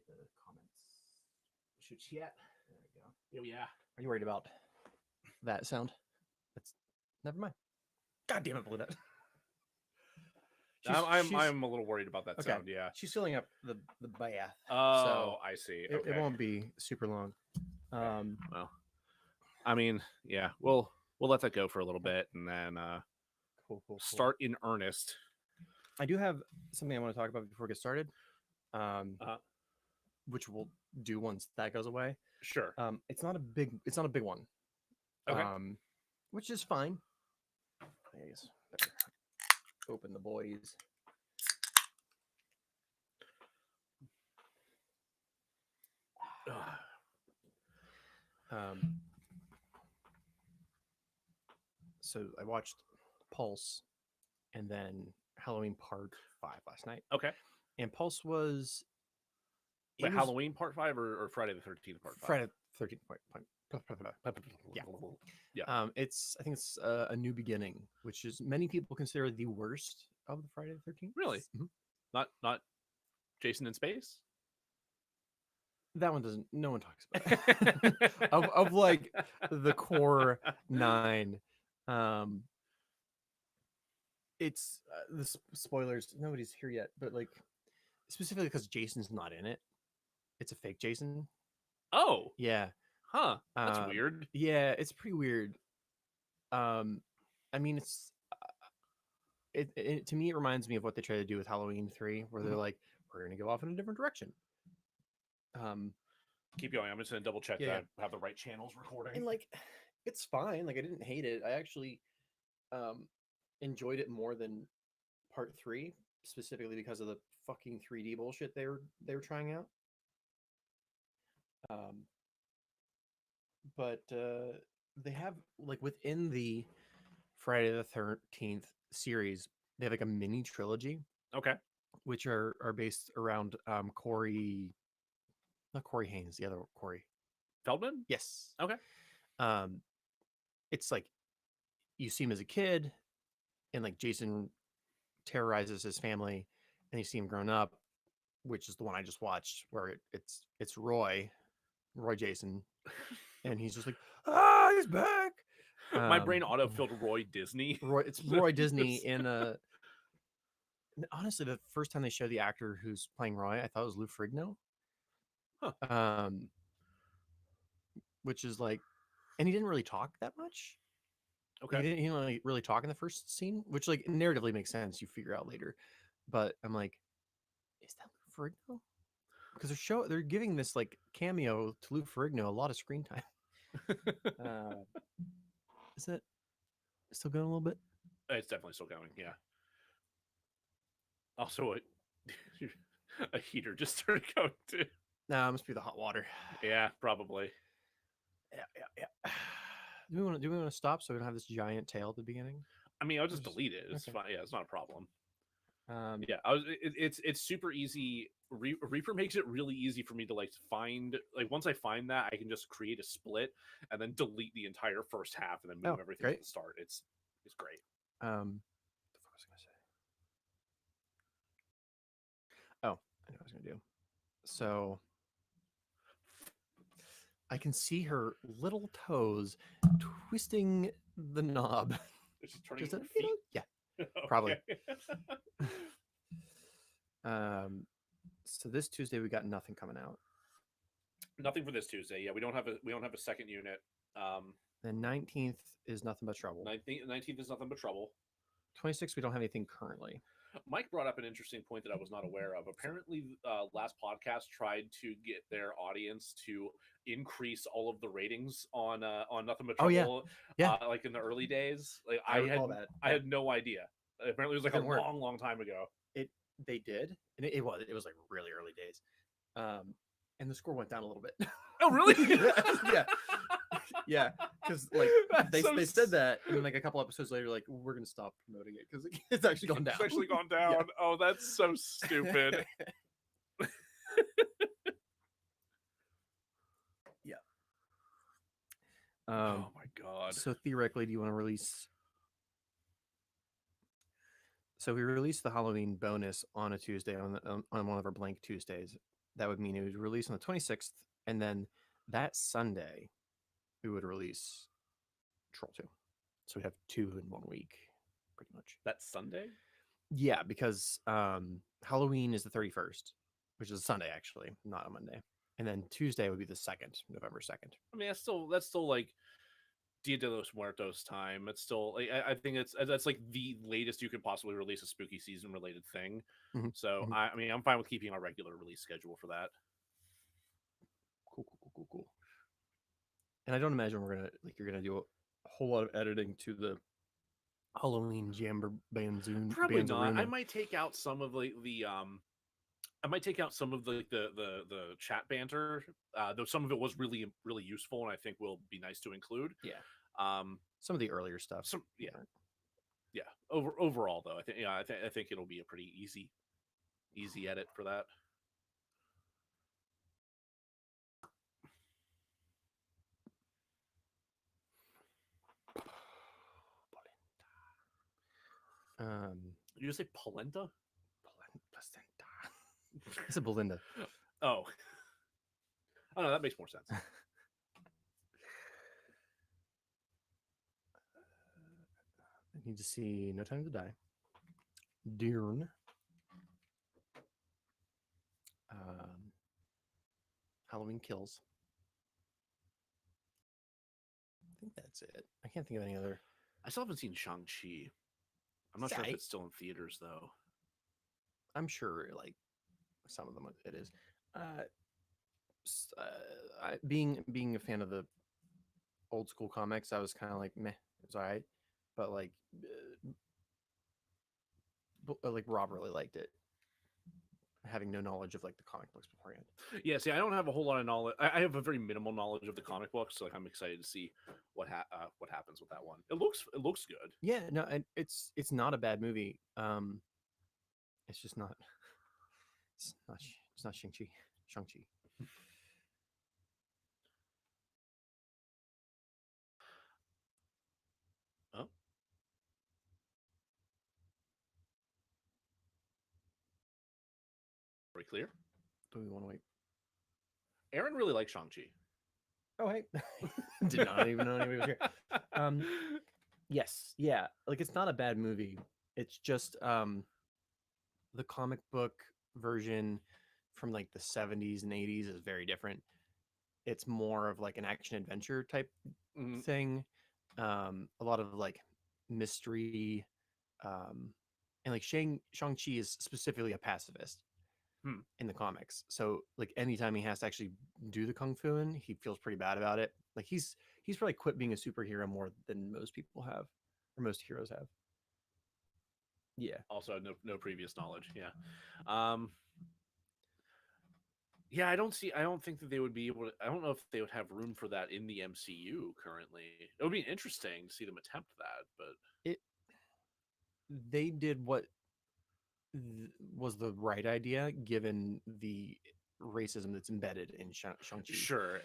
the comments. Should chat. There we go. Oh yeah. Are you worried about that sound? That's never mind. God damn it, Bluette. I'm a little worried about that Okay. sound. Yeah. She's filling up the bath. Oh, so I see. it, Okay. it won't be super long. Well, I mean, yeah, we'll let that go for a little bit and then Cool. start in earnest. I do have something I want to talk about before we get started, which we'll do once that goes away. Sure. It's not a big one. Okay. Which is fine. I guess better open the boys. So I watched Pulse and then Halloween Part 5 last night. Okay. And Pulse was... Wait, Halloween Part 5 or Friday the 13th Part 5? Friday the 13th Part 5. Yeah. Yeah. I think it's a new beginning, which is many people consider the worst of the Friday the 13th. Really? Mm-hmm. Not Jason in Space? That one doesn't. No one talks about it. of like the core 9. It's the spoilers. Nobody's here yet, but like specifically because Jason's not in it. It's a fake Jason. Oh. Yeah. Huh. That's weird. Yeah, it's pretty weird. I mean, it's to me, it reminds me of what they try to do with Halloween 3, where they're like, we're going to go off in a different direction. Keep going. I'm just going to double check that I have the right channels recording. And like, it's fine. Like, I didn't hate it. I actually enjoyed it more than Part 3, specifically because of the fucking 3D bullshit they were trying out. But they have, like, within the Friday the 13th series, they have like a mini trilogy. Okay. Which are based around Corey, not Corey Haines, the other Corey Feldman. Yes. Okay. It's like you see him as a kid, and like Jason terrorizes his family, and you see him grown up, which is the one I just watched, where it's Roy Jason, and he's just like, he's back. My brain auto-filled Roy Disney. It's Roy Disney in a. Honestly, the first time they showed the actor who's playing Roy, I thought it was Lou Ferrigno. Huh. Which is like, and he didn't really talk that much. Okay. He didn't really talk in the first scene, which like narratively makes sense. You figure out later, but I'm like, is that Lou Ferrigno? Because they're giving this like cameo to Lou Ferrigno a lot of screen time. Is that still going a little bit? It's definitely still going. Yeah. Also, a heater just started going too. Nah, it must be the hot water. Yeah, probably. Yeah. Do we want to stop so we don't have this giant tail at the beginning? I mean, I'll just delete it. It's fine. Yeah, it's not a problem. Yeah, it's super easy. Reaper makes it really easy for me to like find. Like once I find that, I can just create a split and then delete the entire first half and then move everything to the start. It's great. What the fuck was I gonna say? Oh, I know what I was gonna do. So I can see her little toes twisting the knob. She's turning her feet? Yeah, probably. So this Tuesday we got nothing coming out. Nothing for this Tuesday. Yeah, we don't have a second unit. The 19th is Nothing But Trouble. 19th is Nothing But Trouble. 26th we don't have anything currently. Mike brought up an interesting point that I was not aware of. Apparently, last podcast tried to get their audience to increase all of the ratings on Nothing But Trouble. Oh, yeah. Like in the early days. Like I had no idea. Apparently, it was like a long time ago. They did, and it was like really early days, and the score went down a little bit. Oh, really? yeah, because like they said that, and then like a couple episodes later, like we're gonna stop promoting it because it's actually gone down. It's actually gone down. Yeah. Oh, that's so stupid. Yeah. Oh my god. So theoretically, do you want to release? So we released the Halloween bonus on a Tuesday on one of our blank Tuesdays. that would mean it would release on the 26th, and then that Sunday we would release Troll 2. So we'd have 2 in 1 week, pretty much. That Sunday? Yeah, because Halloween is the 31st, which is a Sunday actually, not a Monday. And then Tuesday would be the 2nd, November 2nd. I mean, that's still like Dia de los Muertos time. It's still like I think that's like the latest you could possibly release a spooky season related thing. Mm-hmm. So I mean, I'm fine with keeping our regular release schedule for that. Cool. And I don't imagine you're gonna do a whole lot of editing to the Halloween Jamber Banzoon. Probably not. I might take out some of I might take out some of the chat banter, though some of it was really really useful, and I think will be nice to include. Yeah. Some of the earlier stuff. Yeah. Overall, though, I think it'll be a pretty easy edit for that. Did you say polenta? It's a Belinda. Oh. Oh no, that makes more sense. I need to see No Time to Die. Dune. Halloween Kills. I think that's it. I can't think of any other. I still haven't seen Shang-Chi. I'm not sure if it's still in theaters though. I'm sure like some of them it is. Being a fan of the old school comics, I was kind of like meh, it's all right, but like Rob really liked it, having no knowledge of like the comic books beforehand. Yeah, see, I don't have a whole lot of knowledge. I have a very minimal knowledge of the comic books, so like I'm excited to see what happens with that one. It looks good. Yeah, no, and it's not a bad movie. It's just not. It's not Shang-Chi. Oh. Very clear. Do we want to wait? Aaron really likes Shang-Chi. Oh, hey. Did not even know anybody was here. Yes. Yeah. Like, it's not a bad movie. It's just the comic book version from like the 70s and 80s is very different. It's more of like an action adventure type thing. A lot of like mystery. And like Shang-Chi is specifically a pacifist in the comics. So like anytime he has to actually do the kung fu in, he feels pretty bad about it. Like he's probably quit being a superhero more than most people have, or most heroes have. Yeah. Also no previous knowledge. Yeah. Yeah, I don't think that they would be able to. I don't know if they would have room for that in the MCU currently. It would be interesting to see them attempt that, but they did what was the right idea given the racism that's embedded in Shang-Chi. Sure.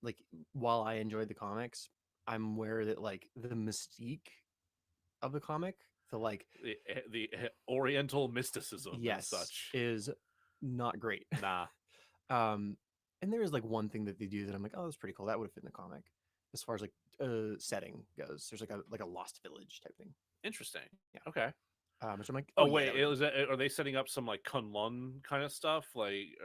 Like while I enjoyed the comics, I'm aware that like the mystique of the comic, the Oriental mysticism, yes, and such, is not great. Nah. And there is like one thing that they do that I'm like, oh, that's pretty cool. That would have fit in the comic. As far as like setting goes, there's like a Lost Village type thing. Interesting. Yeah. Okay. Which I'm like, oh wait, are they setting up some like Kunlun kind of stuff? Like,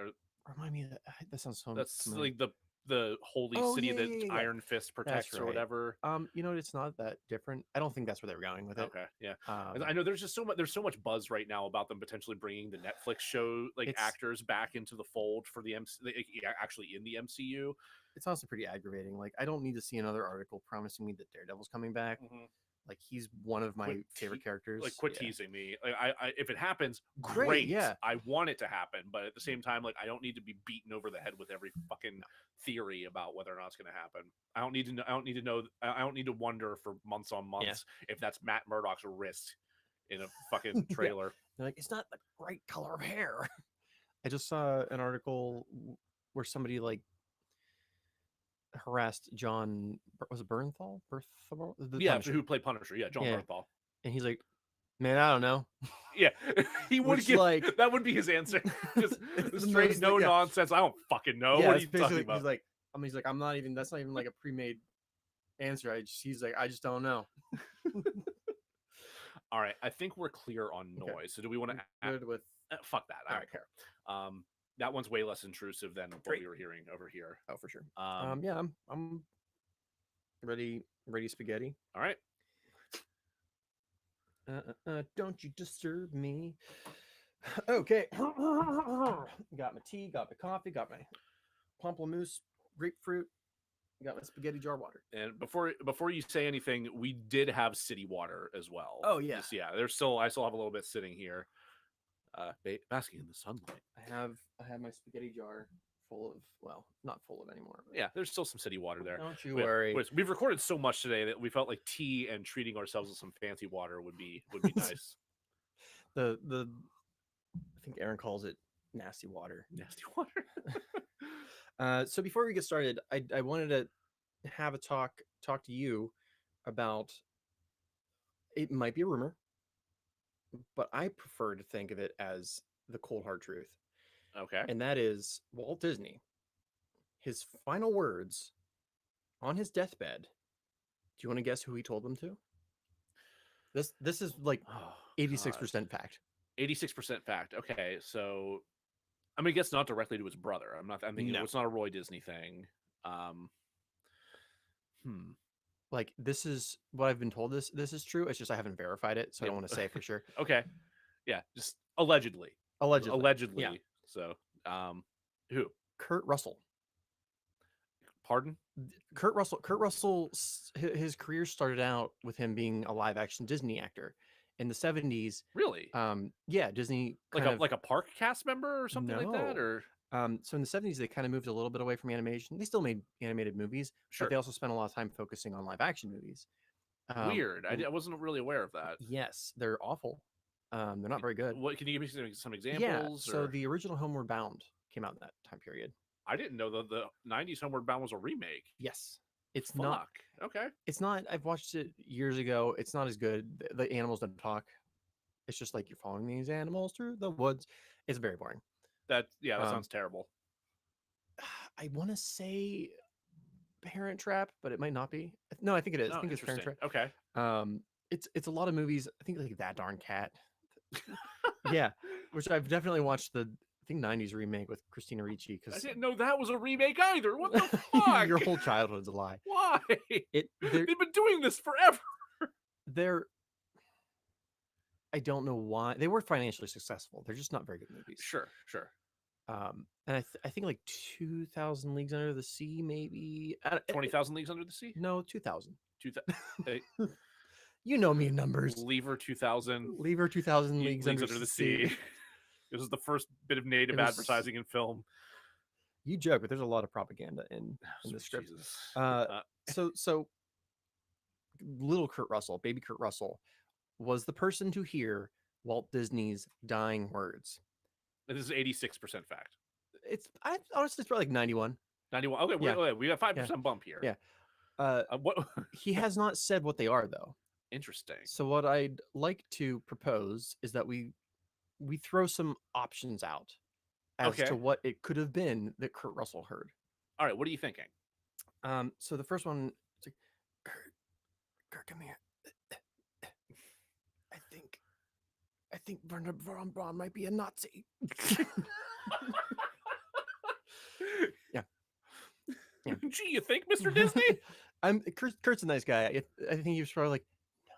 remind me that sounds so. That's familiar. Like the holy city that Iron Fist protects, or whatever. It's not that different. I don't think that's where they were going with it. Okay, yeah. I know there's just so much. There's so much buzz right now about them potentially bringing the Netflix show actors back into the fold for the actually in the MCU. It's also pretty aggravating. Like, I don't need to see another article promising me that Daredevil's coming back. Like, he's one of my favorite characters. Like, quit teasing me. Like, I if it happens, great. Yeah, I want it to happen, but at the same time, like, I don't need to be beaten over the head with every fucking theory about whether or not it's going to happen. I don't need to know. I don't need to wonder for months on months if that's Matt Murdock's wrist in a fucking trailer. They're like, it's not the right color of hair. I just saw an article where somebody like harassed John, was it Bernthal? Who played Punisher? Yeah, John Bernthal. And he's like, Man, I don't know. Yeah, he would Which, give like- that would be his answer. Just It's the straight most, no yeah. nonsense. I don't fucking know. Yeah, What are it's you talking about? he's like, I'm not even. That's not even like a pre-made answer. He's like, I just don't know. All right, I think we're clear on noise. Okay. So do we want to Good with. fuck that? I All don't care. That one's way less intrusive than what Great. we were hearing over here. Oh, for sure. Um, Yeah, I'm ready spaghetti. all right. Don't you disturb me. Okay. Got my tea, got my coffee, got my pamplemousse, grapefruit, got my spaghetti jar water. And before you say anything, we did have city water as well. Oh, yeah. Yeah. I still have a little bit sitting here, basking in the sunlight. I have my spaghetti jar full of, well, not full of anymore. Yeah, there's still some city water there. Don't you worry. We've recorded so much today that we felt like tea and treating ourselves with some fancy water would be nice. The I think Aaron calls it nasty water. Nasty water. So before we get started, I wanted to have a talk to you about, it might be a rumor, but I prefer to think of it as the cold hard truth. Okay. And that is Walt Disney. His final words on his deathbed. Do you want to guess who he told them to? This is like 86% fact. 86% fact. Okay, so I'm gonna guess not directly to his brother. I'm thinking No. it's not a Roy Disney thing. Like, this is what I've been told. This is true. It's just I haven't verified it, so I don't want to say for sure. Okay. Yeah, just allegedly. Allegedly. Yeah. So, who? Kurt Russell. Pardon? Kurt Russell, his career started out with him being a live action Disney actor in the 70s. Really? Yeah, Disney like a park cast member or something like that, or so in the 70s they kind of moved a little bit away from animation. They still made animated movies, sure, but they also spent a lot of time focusing on live action movies. Weird. I wasn't really aware of that. Yes, they're awful. They're not very good. What can you give me some examples? Yeah, so the original Homeward Bound came out in that time period. I didn't know the 90s Homeward Bound was a remake. Yes. It's Fuck. not. Okay. It's not. I've watched it years ago. It's not as good. The animals don't talk. It's just like you're following these animals through the woods. It's very boring. That sounds terrible. I want to say Parent Trap, but it might not be. No, I think it is. I think it's Parent Trap. Okay. It's a lot of movies. I think like That Darn Cat. Yeah, which I've definitely watched the, I think, 90s remake with Christina Ricci, because I didn't know that was a remake either. What the fuck? Your whole childhood's a lie. Why? They've been doing this forever. I don't know why. They were financially successful. They're just not very good movies. Sure. And I think like 2,000 Leagues Under the Sea, maybe 20,000 Leagues Under the Sea. No, 2,000. 2,000. You know me in numbers. Lever 2000. Lever 2,000 Leagues Under the Sea. This is the first bit of native advertising in film. You joke, but there's a lot of propaganda in the script. So little Kurt Russell, baby Kurt Russell, was the person to hear Walt Disney's dying words. This is 86% fact. Honestly, it's probably like 91. 91. Okay, Yeah. we got 5% bump here. Yeah. What? He has not said what they are, though. Interesting. So what I'd like to propose is that we throw some options out as to what it could have been that Kurt Russell heard. All right, what are you thinking? So the first one, it's like, Kurt, come here. I think Werner von Braun might be a Nazi. Yeah. Gee, you think, Mr. Disney? Kurt's a nice guy. I think he was probably like, no,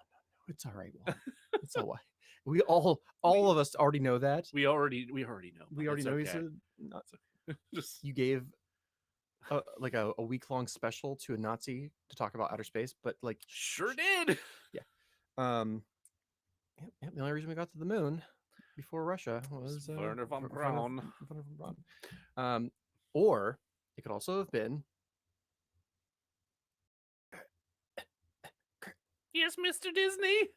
it's all right, Walt. It's all right. We all of us already know that. We already know. We already know he's a Nazi. You gave like a week-long special to a Nazi to talk about outer space, but like sure did. Yeah. The only reason we got to the moon before Russia was Werner von Braun. Or it could also have been, yes, Mr. Disney.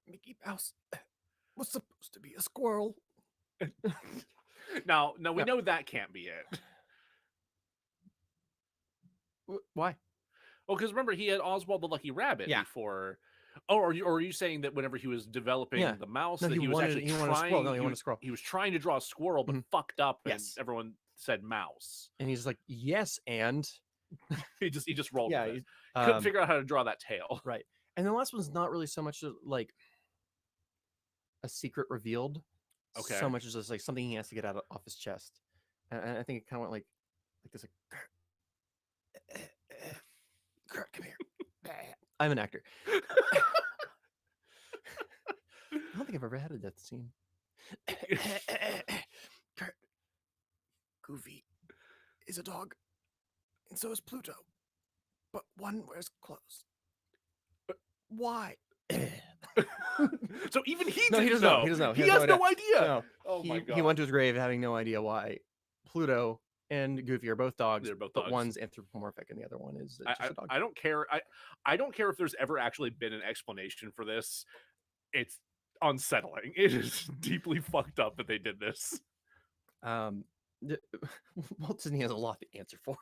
Mickey Mouse was supposed to be a squirrel. No, we know that can't be it. Why? Well, because remember he had Oswald the Lucky Rabbit before. Oh, are you saying that whenever he was developing Yeah. the mouse, No, that he was actually wanted a trying? squirrel. No, he wanted a squirrel. He was trying to draw a squirrel, but fucked up, and Yes. everyone said mouse. And he's like, yes, and he just rolled yeah, with it. Couldn't figure out how to draw that tail. Right. And the last one's not really so much like a secret revealed, so much as just like something he has to get off his chest. And I think it kind of went like this, like, Kurt, come here. I'm an actor. I don't think I've ever had a death scene. Kurt, Goofy is a dog, and so is Pluto. But one wears clothes. Why? So even he doesn't know. He doesn't know. He has no idea. No. Oh my god. He went to his grave having no idea why Pluto and Goofy are both dogs. They're both but dogs. One's anthropomorphic and the other one is just a dog. I don't care. I don't care if there's ever actually been an explanation for this. It's unsettling. It is deeply fucked up that they did this. Walt Disney has a lot to answer for,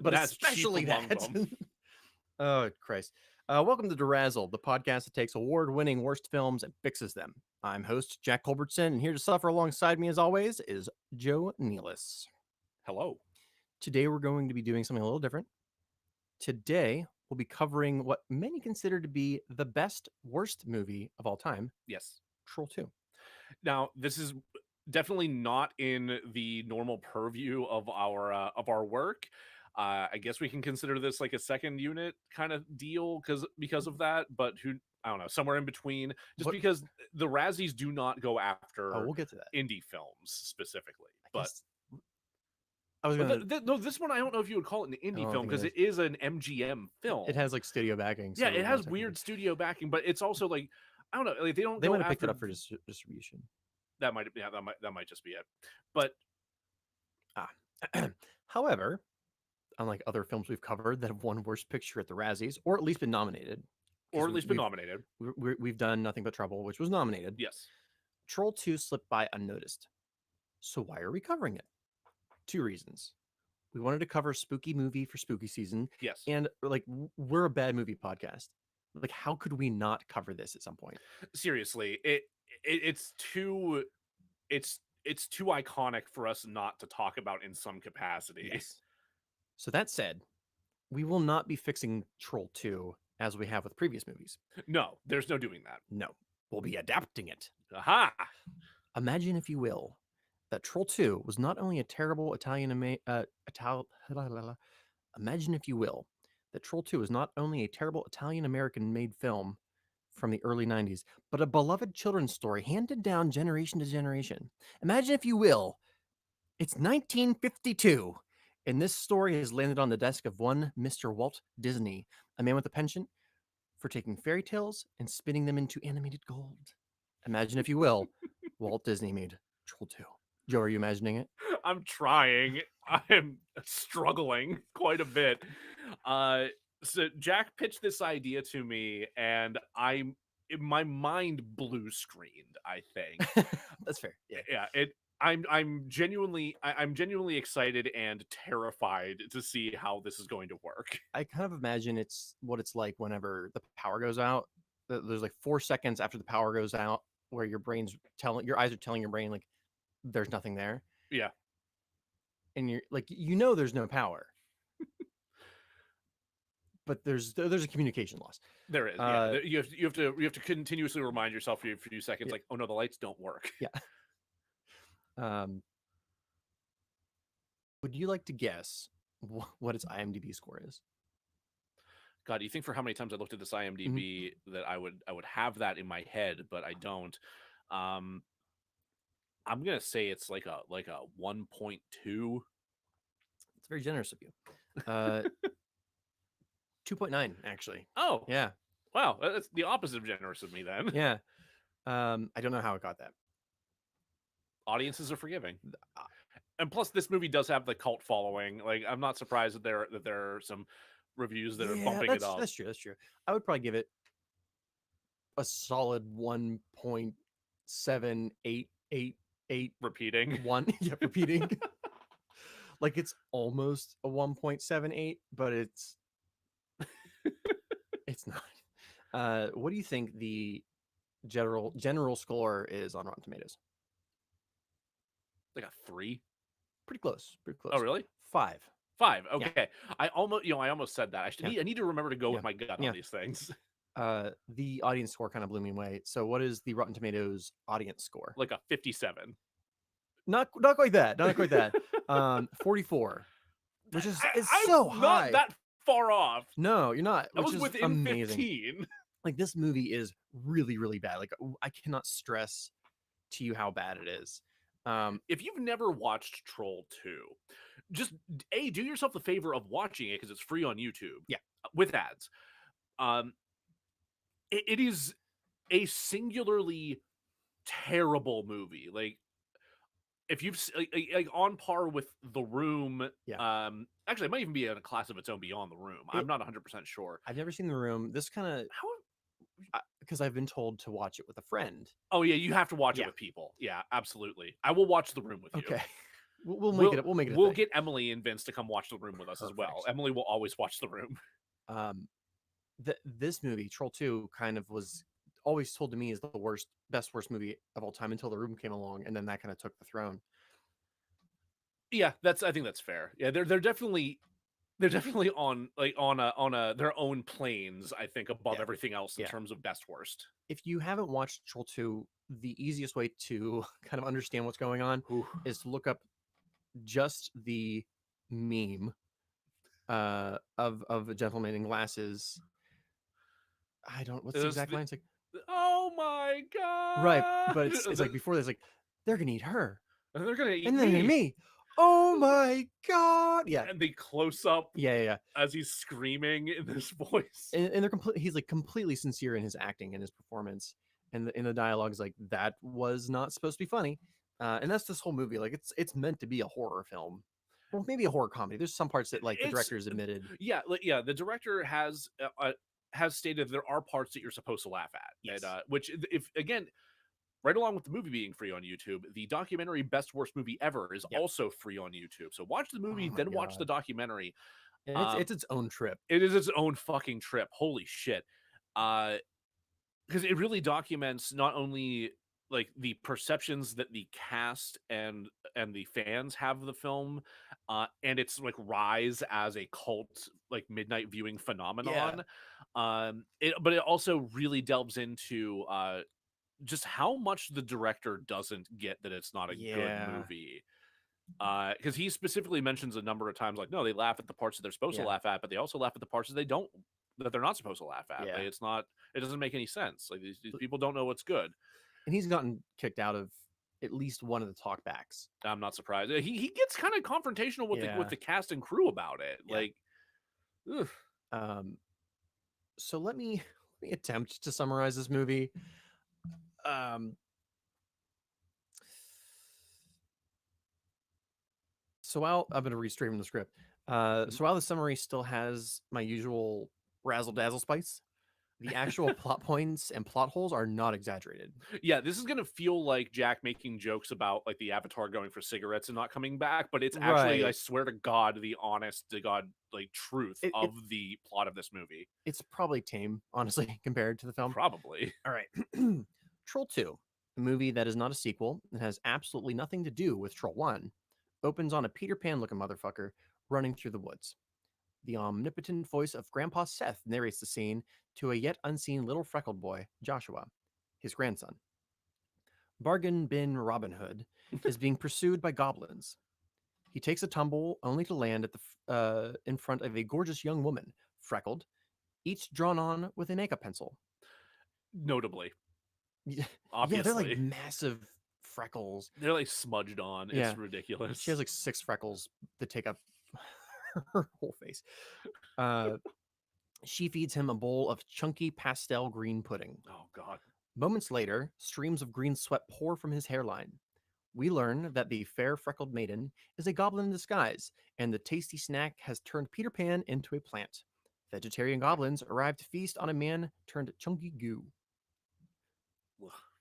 but That's especially that. Oh Christ! Welcome to DeRazzled, the podcast that takes award-winning worst films and fixes them. I'm host Jack Culbertson, and here to suffer alongside me, as always, is Joe Nealis. Hello. Today we're going to be doing something a little different. Today we'll be covering what many consider to be the best worst movie of all time. Yes, Troll 2. Now, this is definitely not in the normal purview of our work. I guess we can consider this like a second unit kind of deal because of that, but I don't know, somewhere in between. Because the Razzies do not go after we'll get to that. Indie films specifically. No, this one I don't know if you would call it an indie film because it is an MGM film. It has like studio backing. So it has weird studio backing, but it's also like I don't know, like they might have picked it up for distribution. That might just be it. But however, unlike other films we've covered that have won Worst Picture at the Razzies, or at least been nominated. We've done Nothing But Trouble, which was nominated. Yes. Troll 2 slipped by unnoticed. So why are we covering it? 2 reasons. We wanted to cover a spooky movie for spooky season. Yes. And like we're a bad movie podcast. Like how could we not cover this at some point? Seriously, it's too iconic for us not to talk about in some capacity. Yes. So that said, we will not be fixing Troll 2 as we have with previous movies. No, there's no doing that. No, we'll be adapting it. Aha! Imagine, if you will, that Troll 2 was not only a terrible Imagine, if you will, that Troll 2 is not only a terrible Italian-American made film from the early 90s, but a beloved children's story handed down generation to generation. Imagine, if you will, it's 1952. And this story has landed on the desk of one Mr. Walt Disney, a man with a penchant for taking fairy tales and spinning them into animated gold. Imagine, if you will, Walt Disney made Troll 2. Joe, are you imagining it? I'm trying. I'm struggling quite a bit. So Jack pitched this idea to me, and my mind blue screened, I think. That's fair. Yeah. I'm genuinely excited and terrified to see how this is going to work. I kind of imagine it's what it's like whenever the power goes out. There's like 4 seconds after the power goes out where your eyes are telling your brain like there's nothing there. Yeah. And you're like, there's no power. But there's a communication loss. There is. You have to continuously remind yourself for a few seconds, like, oh no, the lights don't work. Yeah. Would you like to guess what its IMDb score is? God, do you think for how many times I looked at this IMDb that I would have that in my head, but I don't. I'm gonna say it's like a 1.2. It's very generous of you. 2.9 actually. Oh yeah. Wow, that's the opposite of generous of me then. Yeah. I don't know how it got that. Audiences are forgiving. And plus this movie does have the cult following. Like I'm not surprised that there are some reviews that are bumping it up. That's true. I would probably give it a solid 1.7888 repeating. Repeating. Like it's almost a 1.78, but it's not. What do you think the general score is on Rotten Tomatoes? Like a 3. Pretty close. Pretty close. Oh, really? 5. 5. Yeah. Okay. I almost said that. I need to remember to go with Yeah. my gut Yeah. on these things. The audience score kind of blew me away. So what is the Rotten Tomatoes audience score? Like a 57. Not quite that. Not quite that. 44, which is I'm so high. Not that far off. No, you're not. That Which was is within amazing. 15. Like, this movie is really, really bad. Like, I cannot stress to you how bad it is. If you've never watched Troll 2, just do yourself the favor of watching it because it's free on YouTube. Yeah, with ads. It is a singularly terrible movie. Like, if you've like on par with The Room. Yeah. Actually, it might even be in a class of its own beyond The Room. I'm not 100% sure. I've never seen The Room. This kind of because I've been told to watch it with a friend. Oh yeah, you have to watch it with people. Yeah, absolutely. I will watch The Room with you. Okay. We'll make it. We'll make it. We'll get Emily and Vince to come watch The Room with us as well. Emily will always watch The Room. This movie, Troll 2, kind of was always told to me is the worst movie of all time until The Room came along, and then that kind of took the throne. Yeah, I think that's fair. Yeah, they're definitely on their own planes, I think, above everything else in terms of best worst. If you haven't watched Troll 2, the easiest way to kind of understand what's going on is to look up just the meme of a gentleman in glasses. What's the exact line? It's like, oh my god. Right, but it's like before this, like, they're gonna eat her. And they're gonna eat and then me. Oh my god. Yeah. And the close up yeah as he's screaming in this voice. And he's like completely sincere in his acting and his performance. And in the dialogue is like, that was not supposed to be funny. And that's this whole movie. Like, it's meant to be a horror film. Well, maybe a horror comedy. There's some parts that, like, the director's admitted. Yeah, the director has stated there are parts that you're supposed to laugh at. Yes. And, which, if again, right along with the movie being free on YouTube, the documentary Best Worst Movie Ever is also free on YouTube. So watch the movie, then watch the documentary. And it's its own trip. It is its own fucking trip. Holy shit. Because it really documents not only like the perceptions that the cast and the fans have of the film, and its like rise as a cult, like, midnight viewing phenomenon. But it also really delves into just how much the director doesn't get that it's not a good movie. Because he specifically mentions a number of times, like, no, they laugh at the parts that they're supposed to laugh at, but they also laugh at the parts that they're not supposed to laugh at. Like, it doesn't make any sense. Like, these people don't know what's good. And he's gotten kicked out of at least one of the talkbacks. I'm not surprised. He gets kind of confrontational with the cast and crew about it. Like, ugh. So let me attempt to summarize this movie. So while I'm going to read straight from the script. So while the summary still has my usual razzle dazzle spice, the actual plot points and plot holes are not exaggerated. Yeah, this is gonna feel like Jack making jokes about, like, the Avatar going for cigarettes and not coming back, but it's actually, I swear to God, the honest to God, like, truth of the plot of this movie. It's probably tame, honestly, compared to the film. Probably. All right. Troll 2, a movie that is not a sequel and has absolutely nothing to do with Troll 1, opens on a Peter Pan-looking motherfucker running through the woods. The omnipotent voice of Grandpa Seth narrates the scene to a yet unseen little freckled boy, Joshua, his grandson. Bargain Bin Robin Hood is being pursued by goblins. He takes a tumble only to land at in front of a gorgeous young woman, freckled, each drawn on with a makeup pencil. Notably. Obviously. Yeah, they're like massive freckles. They're like smudged on. Yeah. It's ridiculous. She has like 6 freckles that take up her whole face. She feeds him a bowl of chunky pastel green pudding. Oh, God. Moments later, streams of green sweat pour from his hairline. We learn that the fair freckled maiden is a goblin in disguise, and the tasty snack has turned Peter Pan into a plant. Vegetarian goblins arrive to feast on a man turned chunky goo.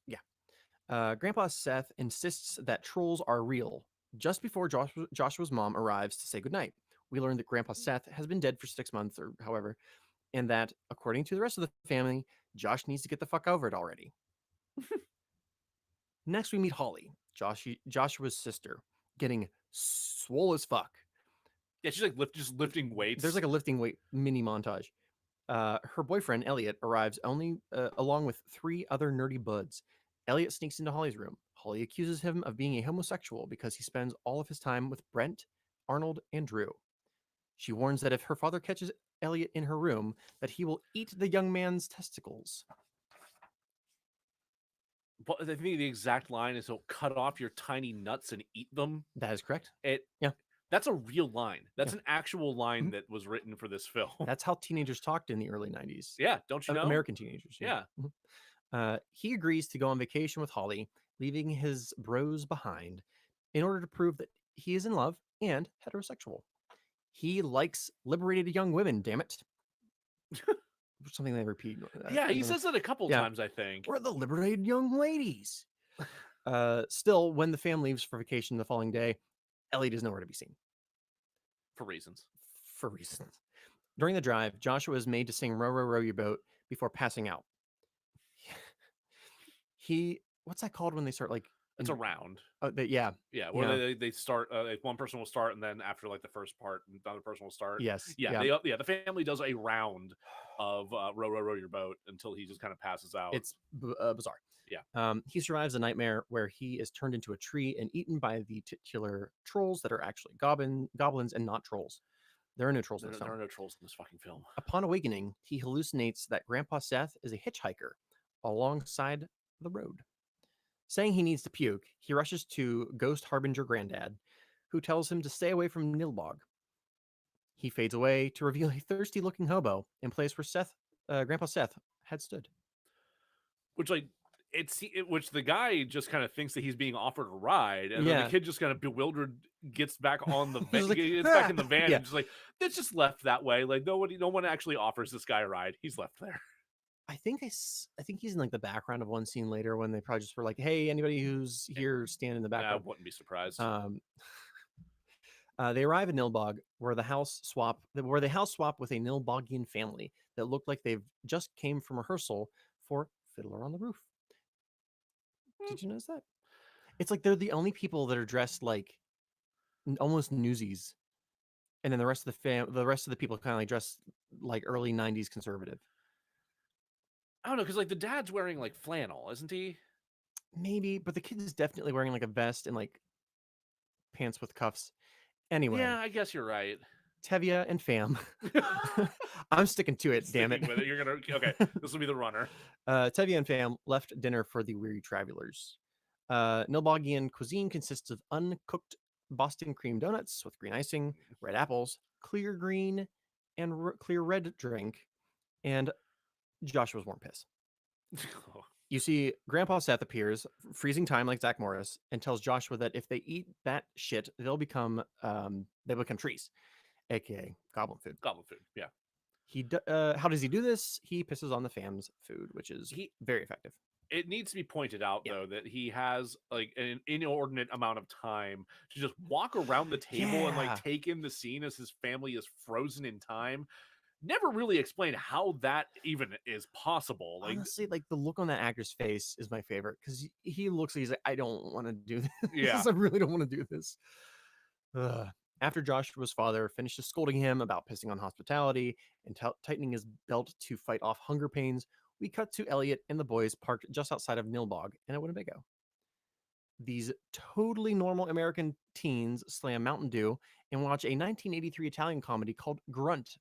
Yeah. Grandpa Seth insists that trolls are real. Just before Joshua's mom arrives to say goodnight, we learn that Grandpa Seth has been dead for 6 months or however, and that, according to the rest of the family, Josh needs to get the fuck over it already. Next, we meet Holly, Joshua's sister, getting swole as fuck. Yeah, she's like just lifting weights. There's like a lifting weight mini montage. Her boyfriend, Elliot, arrives along with 3 other nerdy buds. Elliot sneaks into Holly's room. Holly accuses him of being a homosexual because he spends all of his time with Brent, Arnold, and Drew. She warns that if her father catches Elliot in her room, that he will eat the young man's testicles. But I think the exact line is, "He'll cut off your tiny nuts and eat them." That is correct. Yeah. That's a real line. That's an actual line that was written for this film. That's how teenagers talked in the early 90s. Yeah, don't you know? American teenagers. Yeah. He agrees to go on vacation with Holly, leaving his bros behind in order to prove that he is in love and heterosexual. He likes liberated young women, damn it. Something they repeat. Yeah, he says it a couple times, I think. We're the liberated young ladies. Still, when the fam leaves for vacation the following day, Elliot is nowhere to be seen. For reasons. During the drive, Joshua is made to sing Row, Row, Row Your Boat before passing out. What's that called when they start like... It's a round. Yeah. Yeah, where they start, like one person will start, and then after like the first part, the other person will start. Yes. Yeah, the family does a round of Row, Row, Row Your Boat until he just kind of passes out. It's bizarre. Yeah. He survives a nightmare where he is turned into a tree and eaten by the titular trolls that are actually goblins and not trolls. There are no trolls in this film. There are no trolls in this fucking film. Upon awakening, he hallucinates that Grandpa Seth is a hitchhiker alongside the road. Saying he needs to puke, he rushes to Ghost Harbinger Granddad, who tells him to stay away from Nilbog. He fades away to reveal a thirsty-looking hobo in place where Grandpa Seth had stood. Which, like, which the guy just kind of thinks that he's being offered a ride, and then the kid just kind of bewildered gets back on the van, back in the van, and just like, it's just left that way. Like no one actually offers this guy a ride. He's left there. I think he's in like the background of one scene later when they probably just were like, "Hey, anybody who's here, stand in the background." I wouldn't be surprised. They arrive at Nilbog, where they house swap with a Nilbogian family that looked like they've just came from rehearsal for Fiddler on the Roof. Did you notice that? It's like they're the only people that are dressed like almost newsies, and then the rest of the people kind of like dressed like early '90s conservative. I don't know, because like the dad's wearing like flannel, isn't he? Maybe, but the kid is definitely wearing like a vest and like pants with cuffs. Anyway, yeah, I guess you're right. Tevye and fam. I'm sticking to it. Damn it! With it. You're gonna okay. This will be the runner. Tevye and fam left dinner for the weary travelers. Nilbogian cuisine consists of uncooked Boston cream donuts with green icing, red apples, clear green, and clear red drink, and Joshua's warm piss. You see, Grandpa Seth appears, freezing time like Zach Morris, and tells Joshua that if they eat that shit, they'll become trees, aka goblin food. Goblin food, yeah. How does he do this? He pisses on the fam's food, which is very effective. It needs to be pointed out, though, that he has like an inordinate amount of time to just walk around the table and like take in the scene as his family is frozen in time. Never really explained how that even is possible. Like, honestly, like the look on that actor's face is my favorite because he looks like he's like, I don't want to do this. Yeah, I really don't want to do this. After Joshua's father finishes scolding him about pissing on hospitality and tightening his belt to fight off hunger pains, we cut to Elliot and the boys parked just outside of Nilbog in Winnebago. These totally normal American teens slam Mountain Dew and watch a 1983 Italian comedy called Grunt!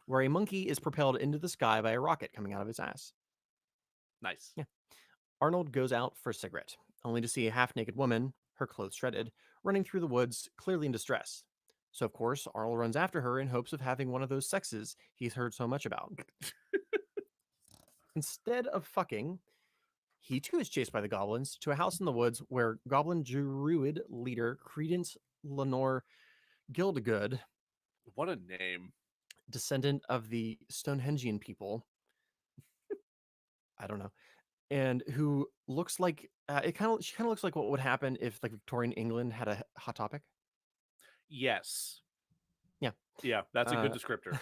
Where a monkey is propelled into the sky by a rocket coming out of his ass. Nice. Yeah. Arnold goes out for a cigarette, only to see a half-naked woman, her clothes shredded, running through the woods, clearly in distress. So, of course, Arnold runs after her in hopes of having one of those sexes he's heard so much about. Instead of fucking, he too is chased by the goblins to a house in the woods where goblin druid leader Credence Lenore Gildegood, what a name, descendant of the Stonehengian people, I don't know, and who looks like she kind of looks like what would happen if like Victorian England had a Hot Topic. Yes. Yeah, that's a good descriptor.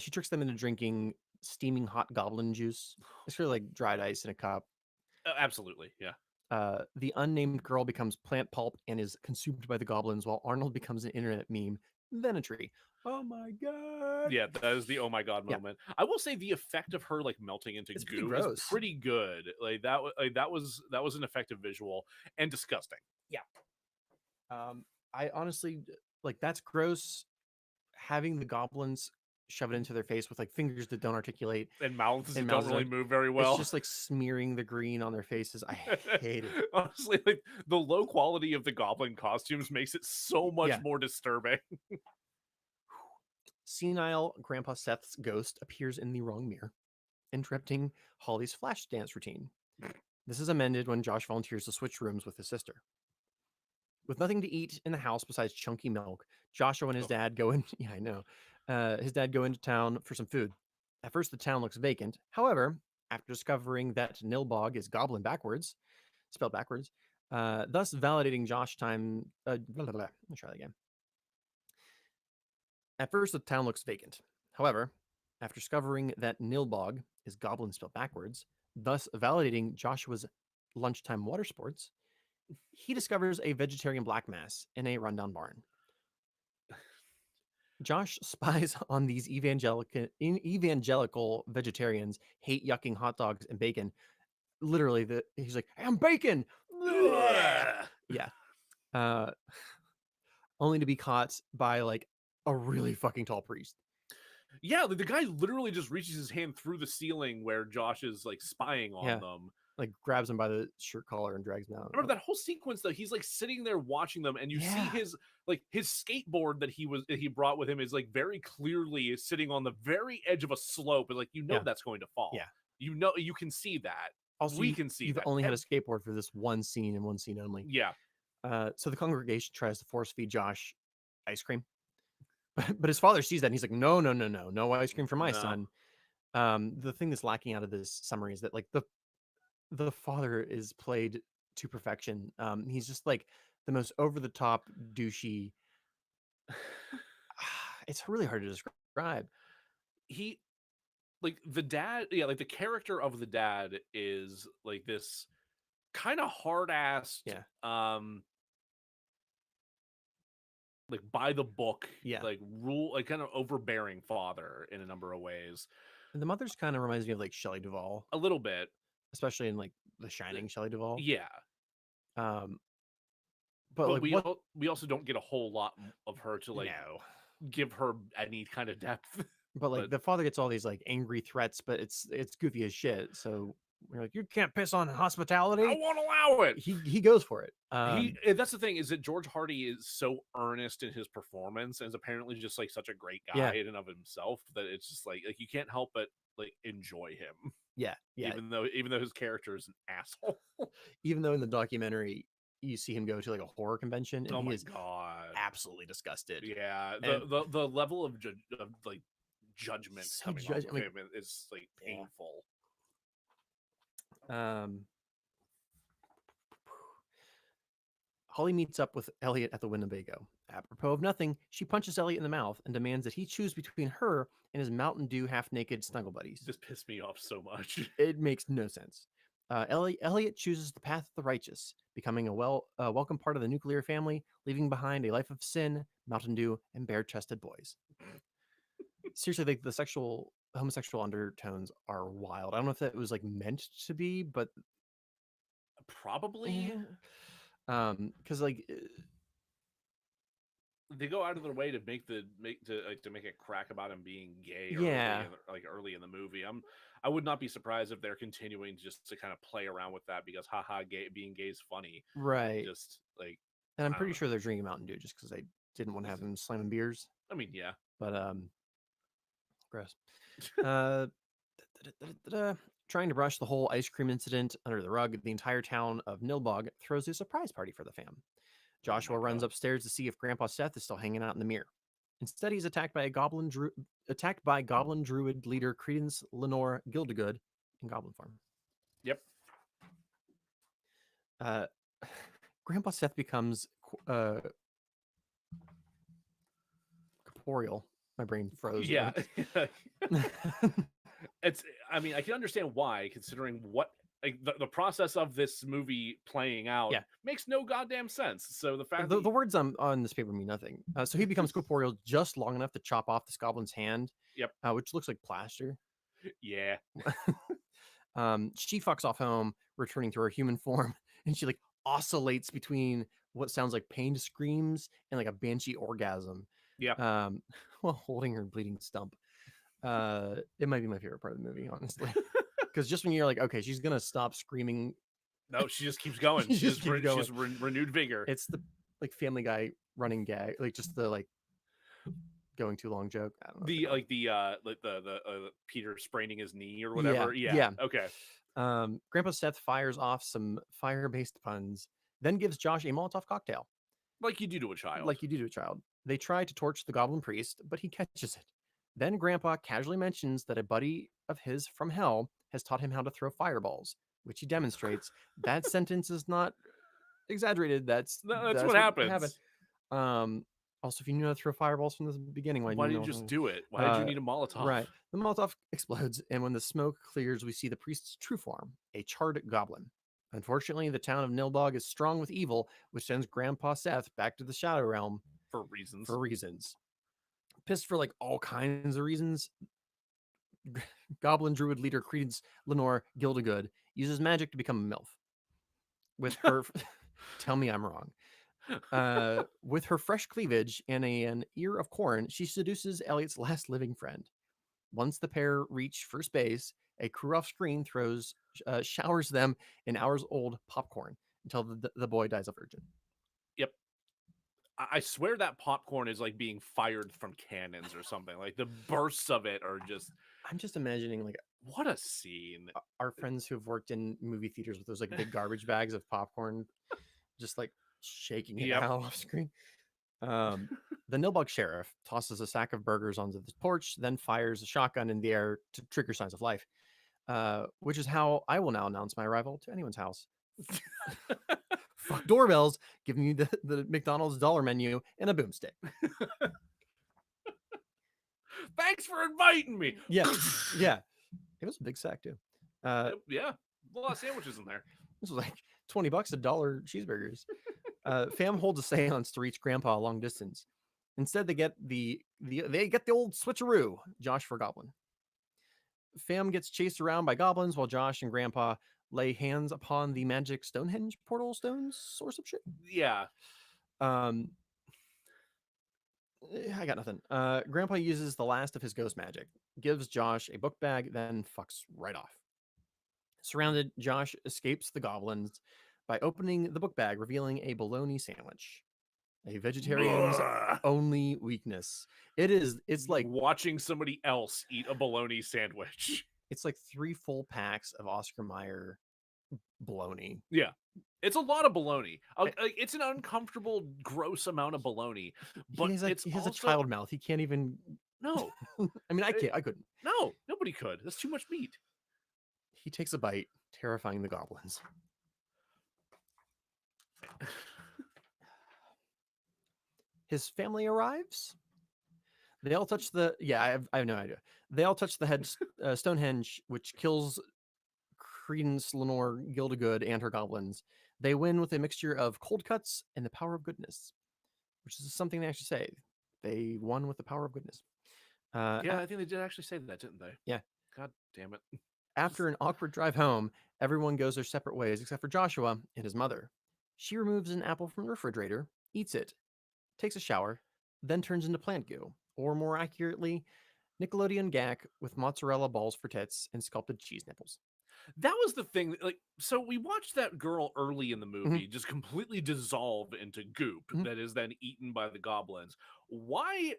She tricks them into drinking steaming hot goblin juice. It's really like dried ice in a cup. Absolutely, yeah. The unnamed girl becomes plant pulp and is consumed by the goblins, while Arnold becomes an internet meme. Then a tree. Oh my god! Yeah, that is the oh my god moment. Yeah. I will say the effect of her like melting into goo is pretty good. Like that was an effective visual and disgusting. Yeah. I honestly like that's gross. Having the goblins shove it into their face with like fingers that don't articulate and mouths that don't really move very well. It's just like smearing the green on their faces. I hate it. Honestly, like the low quality of the goblin costumes makes it so much more disturbing. Senile Grandpa Seth's ghost appears in the wrong mirror, interrupting Holly's flash dance routine. This is amended when Josh volunteers to switch rooms with his sister. With nothing to eat in the house besides chunky milk, Joshua and his dad go in. Yeah, I know. His dad go into town for some food. At first, the town looks vacant. However, after discovering that Nilbog is goblin backwards, spelled backwards, thus validating Josh time. Let me try that again. At first, the town looks vacant. However, after discovering that Nilbog is goblin spelled backwards, thus validating Joshua's lunchtime water sports, he discovers a vegetarian black mass in a rundown barn. Josh spies on these evangelical vegetarians hate yucking hot dogs and bacon. Literally, he's like, I'm bacon! Yeah. Only to be caught by like a really fucking tall priest. Yeah, the guy literally just reaches his hand through the ceiling where Josh is like spying on them. Like grabs him by the shirt collar and drags him out. I remember that whole sequence though. He's like sitting there watching them, and you see his skateboard that he brought with him is like very clearly sitting on the very edge of a slope, and like that's going to fall. Yeah, you can see that. Also, we can see you've that. only had a skateboard for this one scene and one scene only. Yeah. So the congregation tries to force feed Josh ice cream, but his father sees that and he's like, no ice cream for my son. The thing that's lacking out of this summary is that like the father is played to perfection. He's just like the most over the top douchey. It's really hard to describe. He like the dad, like the character of the dad is like this kind of hard ass, like by the book, like rule, like kind of overbearing father in a number of ways. And the mother's kind of reminds me of like Shelley Duvall a little bit, especially in like The Shining. Shelley Duvall, but like we also don't get a whole lot of her to like give her any kind of depth. But like the father gets all these like angry threats, but it's goofy as shit. So we're like, you can't piss on hospitality. I won't allow it. He goes for it. That's the thing, is that George Hardy is so earnest in his performance and is apparently just like such a great guy in and of himself that it's just like you can't help but like enjoy him. Yeah. Even though his character is an asshole. Even though in the documentary you see him go to like a horror convention and he is God, absolutely disgusted. Yeah, the level of like judgment coming off of him is like painful. Holly meets up with Elliot at the Winnebago. Apropos of nothing, she punches Elliot in the mouth and demands that he choose between her and his Mountain Dew half-naked snuggle buddies. This pissed me off so much. It makes no sense. Elliot chooses the path of the righteous, becoming a welcome part of the nuclear family, leaving behind a life of sin, Mountain Dew, and bare-chested boys. Seriously, like the homosexual undertones are wild. I don't know if that was like meant to be, but probably. Because like they go out of their way to make a crack about him being gay. Early in the movie. I would not be surprised if they're continuing just to kind of play around with that because being gay is funny, right? Just like, and I'm pretty sure they're drinking Mountain Dew just because they didn't want to have them slamming beers. I mean, yeah, but gross. Trying to brush the whole ice cream incident under the rug, the entire town of Nilbog throws a surprise party for the fam. Joshua runs upstairs to see if Grandpa Seth is still hanging out in the mirror. Instead, he's attacked by goblin druid leader Credence Lenore Gildegood in goblin form. Yep. Grandpa Seth becomes corporeal. My brain froze. Yeah. I mean, I can understand why, considering what like the process of this movie playing out makes no goddamn sense. So the fact the words on this paper mean nothing. So he becomes corporeal just long enough to chop off this goblin's hand. Yep. Which looks like plaster. Yeah. She fucks off home, returning to her human form, and she like oscillates between what sounds like pained screams and like a banshee orgasm. Yeah. While holding her bleeding stump. It might be my favorite part of the movie, honestly. Because just when you're like, okay, she's gonna stop screaming. No, she just keeps going. She just renewed vigor. It's the like Family Guy running gag, like just the like going too long joke. I don't know. The Peter spraining his knee or whatever. Yeah. Okay. Grandpa Seth fires off some fire-based puns, then gives Josh a Molotov cocktail. Like you do to a child. They try to torch the goblin priest, but he catches it. Then Grandpa casually mentions that a buddy of his from hell has taught him how to throw fireballs, which he demonstrates. That sentence is not exaggerated. That's what happens. Also, if you knew how to throw fireballs from the beginning, why did you just do it? Why did you need a Molotov? Right. The Molotov explodes, and when the smoke clears, we see the priest's true form, a charred goblin. Unfortunately, the town of Nildog is strong with evil, which sends Grandpa Seth back to the Shadow Realm. For reasons. Pissed for like all kinds of reasons. Goblin Druid leader Credence Lenore Gildegood uses magic to become a MILF. With her... Tell me I'm wrong. With her fresh cleavage and an ear of corn, she seduces Elliot's last living friend. Once the pair reach first base, a crew off screen showers them in hours-old popcorn until the boy dies a virgin. Yep. I swear that popcorn is like being fired from cannons or something. Like the bursts of it are just... I'm just imagining like... What a scene. Our friends who have worked in movie theaters with those like big garbage bags of popcorn just like shaking it out off screen. The Nilbog sheriff tosses a sack of burgers onto the porch, then fires a shotgun in the air to trigger signs of life, which is how I will now announce my arrival to anyone's house. Fuck doorbells, giving you the McDonald's dollar menu and a boomstick. Thanks for inviting me. Yeah. It was a big sack too. Yeah, a lot of sandwiches in there. This was like $20 $1 cheeseburgers. Fam holds a seance to reach Grandpa a long distance. Instead, they get the old switcheroo, Josh for Goblin. Fam gets chased around by goblins while Josh and Grandpa lay hands upon the magic Stonehenge portal stones or some shit. Yeah. I got nothing. Grandpa uses the last of his ghost magic, gives Josh a book bag, then fucks right off. Surrounded, Josh escapes the goblins by opening the book bag, revealing a bologna sandwich. A vegetarian's only weakness. It's like watching somebody else eat a bologna sandwich. It's like 3 full packs of Oscar Mayer bologna. Yeah. It's a lot of bologna. It's an uncomfortable, gross amount of bologna. But he has a child mouth. He can't even... No. I mean, I couldn't. No, nobody could. That's too much meat. He takes a bite, terrifying the goblins. His family arrives. They all touch the... Yeah, I have no idea. They all touch the head Stonehenge, which kills Credence Lenore Gildegood and her goblins. They win with a mixture of cold cuts and the power of goodness, which is something they actually say. They won with the power of goodness. Yeah, I think they did actually say that, didn't they? Yeah. God damn it. After an awkward drive home, everyone goes their separate ways except for Joshua and his mother. She removes an apple from the refrigerator, eats it, takes a shower, then turns into plant goo, or more accurately, Nickelodeon gack with mozzarella balls for tits and sculpted cheese nipples. That was the thing. Like, so we watched that girl early in the movie just completely dissolve into goop that is then eaten by the goblins. Why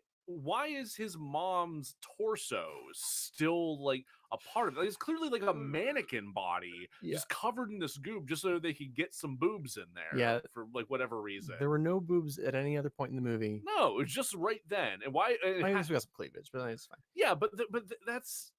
is his mom's torso still like a part of it? It's clearly like a mannequin body just covered in this goop just so they could get some boobs in there. Yeah. For like whatever reason. There were no boobs at any other point in the movie. No, it was just right then. And why? I guess we got some cleavage, but it's fine. Yeah, but that's...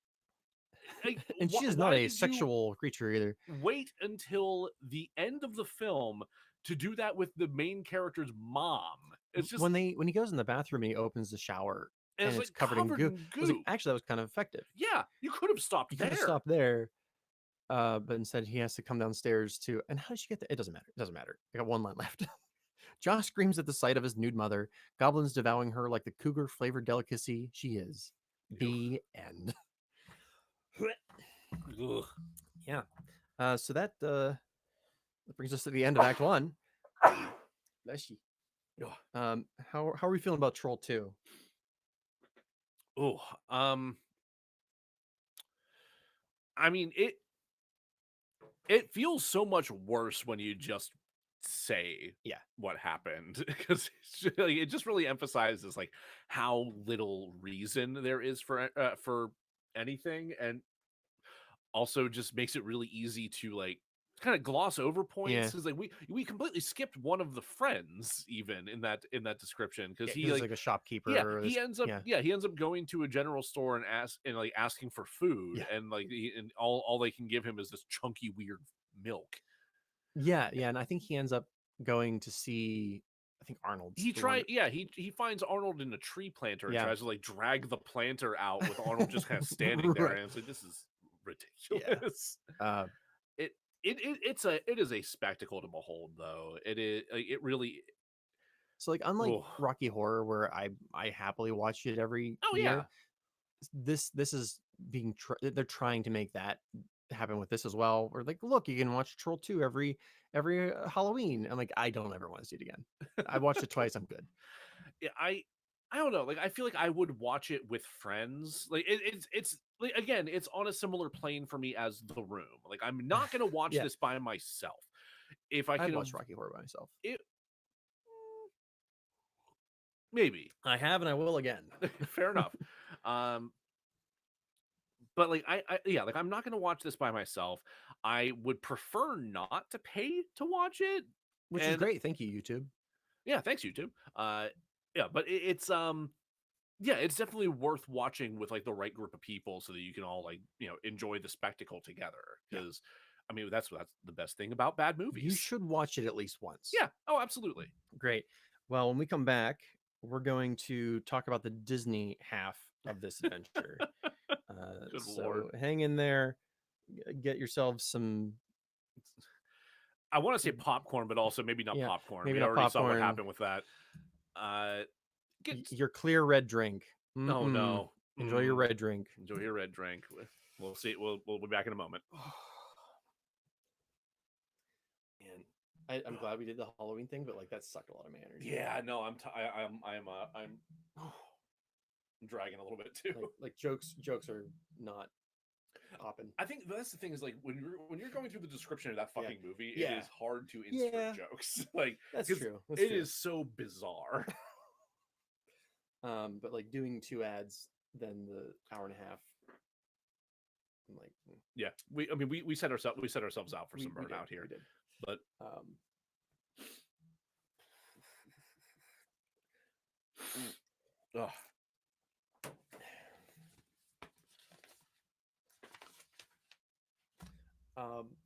Like, and she is not a sexual creature either. Wait until the end of the film to do that with the main character's mom. It's just when he goes in the bathroom and he opens the shower, and and it's it's like covered in goo. I was like, goo. actually, that was kind of effective. Yeah, you could have stopped You there. could have stopped there, but instead he has to come downstairs to. And how did she get there? It doesn't matter. It doesn't matter. I got one line left. Josh screams at the sight of his nude mother. Goblins devouring her like the cougar-flavored delicacy she is. The end. Ugh. Yeah. So that brings us to the end of Act 1. Bless you. How are we feeling about Troll 2? Oh, I mean, it feels so much worse when you just say what happened, because it just really emphasizes like how little reason there is for anything, and also just makes it really easy to like kind of gloss over points, because like we completely skipped one of the friends even in that description, because he like a shopkeeper. he ends up he ends up going to a general store and asking for food, and like and all they can give him is this chunky weird milk. And I think he ends up going to see, I think Arnold's he finds Arnold in a tree planter and tries to like drag the planter out with Arnold just kind of standing there, and it's like, this is ridiculous. It is a spectacle to behold, though. It really. So like, unlike Rocky Horror, where I happily watch it every year, this is being they're trying to make that happen with this as well. Or like, look, you can watch Troll 2 every Halloween. I'm like, I don't ever want to see it again. I watched it twice. I'm good. Yeah, I don't know. Like, I feel like I would watch it with friends. Like, it's like, again, it's on a similar plane for me as The Room. Like, I'm not gonna watch this by myself. If I I'd can watch Rocky Horror by myself, maybe I have, and I will again. Fair enough. But like like, I'm not gonna watch this by myself. I would prefer not to pay to watch it, which is great. Thank you, YouTube. Yeah, thanks, YouTube. But it's it's definitely worth watching with like the right group of people, so that you can all like enjoy the spectacle together. Because I mean, that's the best thing about bad movies. You should watch it at least once. Yeah. Oh, absolutely. Great. Well, when we come back, we're going to talk about the Disney half of this adventure. So Lord. Hang in there. Get yourselves some. I want to say popcorn, but also maybe not popcorn. Maybe we not already popcorn. saw what happened with that. Your clear red drink. Oh no! Enjoy your red drink. Enjoy your red drink. We'll see. We'll be back in a moment. And I'm glad we did the Halloween thing, but like that sucked a lot of my energy. Yeah, no, I'm dragging a little bit too. Like jokes are not popping. I think that's the thing, is like when you're going through the description of that fucking movie, it is hard to insert jokes. Like, that's true. It is so bizarre. But like doing 2 ads, then the hour and a half. I'm like, we set ourselves out for some burnout here. We did. But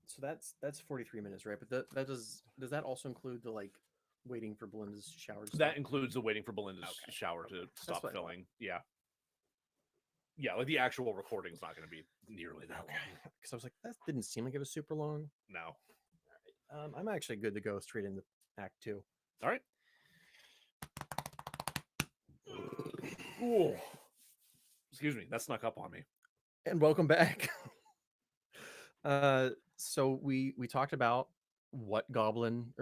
so that's 43 minutes, right? But that does that also include the like waiting for Belinda's shower? That includes the waiting for Belinda's shower to stop filling. Yeah, like the actual recording is not going to be nearly that long. Because I was like, that didn't seem like it was super long. No. All right. I'm actually good to go straight into Act 2. All right. Ooh. Excuse me, that snuck up on me. And welcome back. So we talked about what Goblin.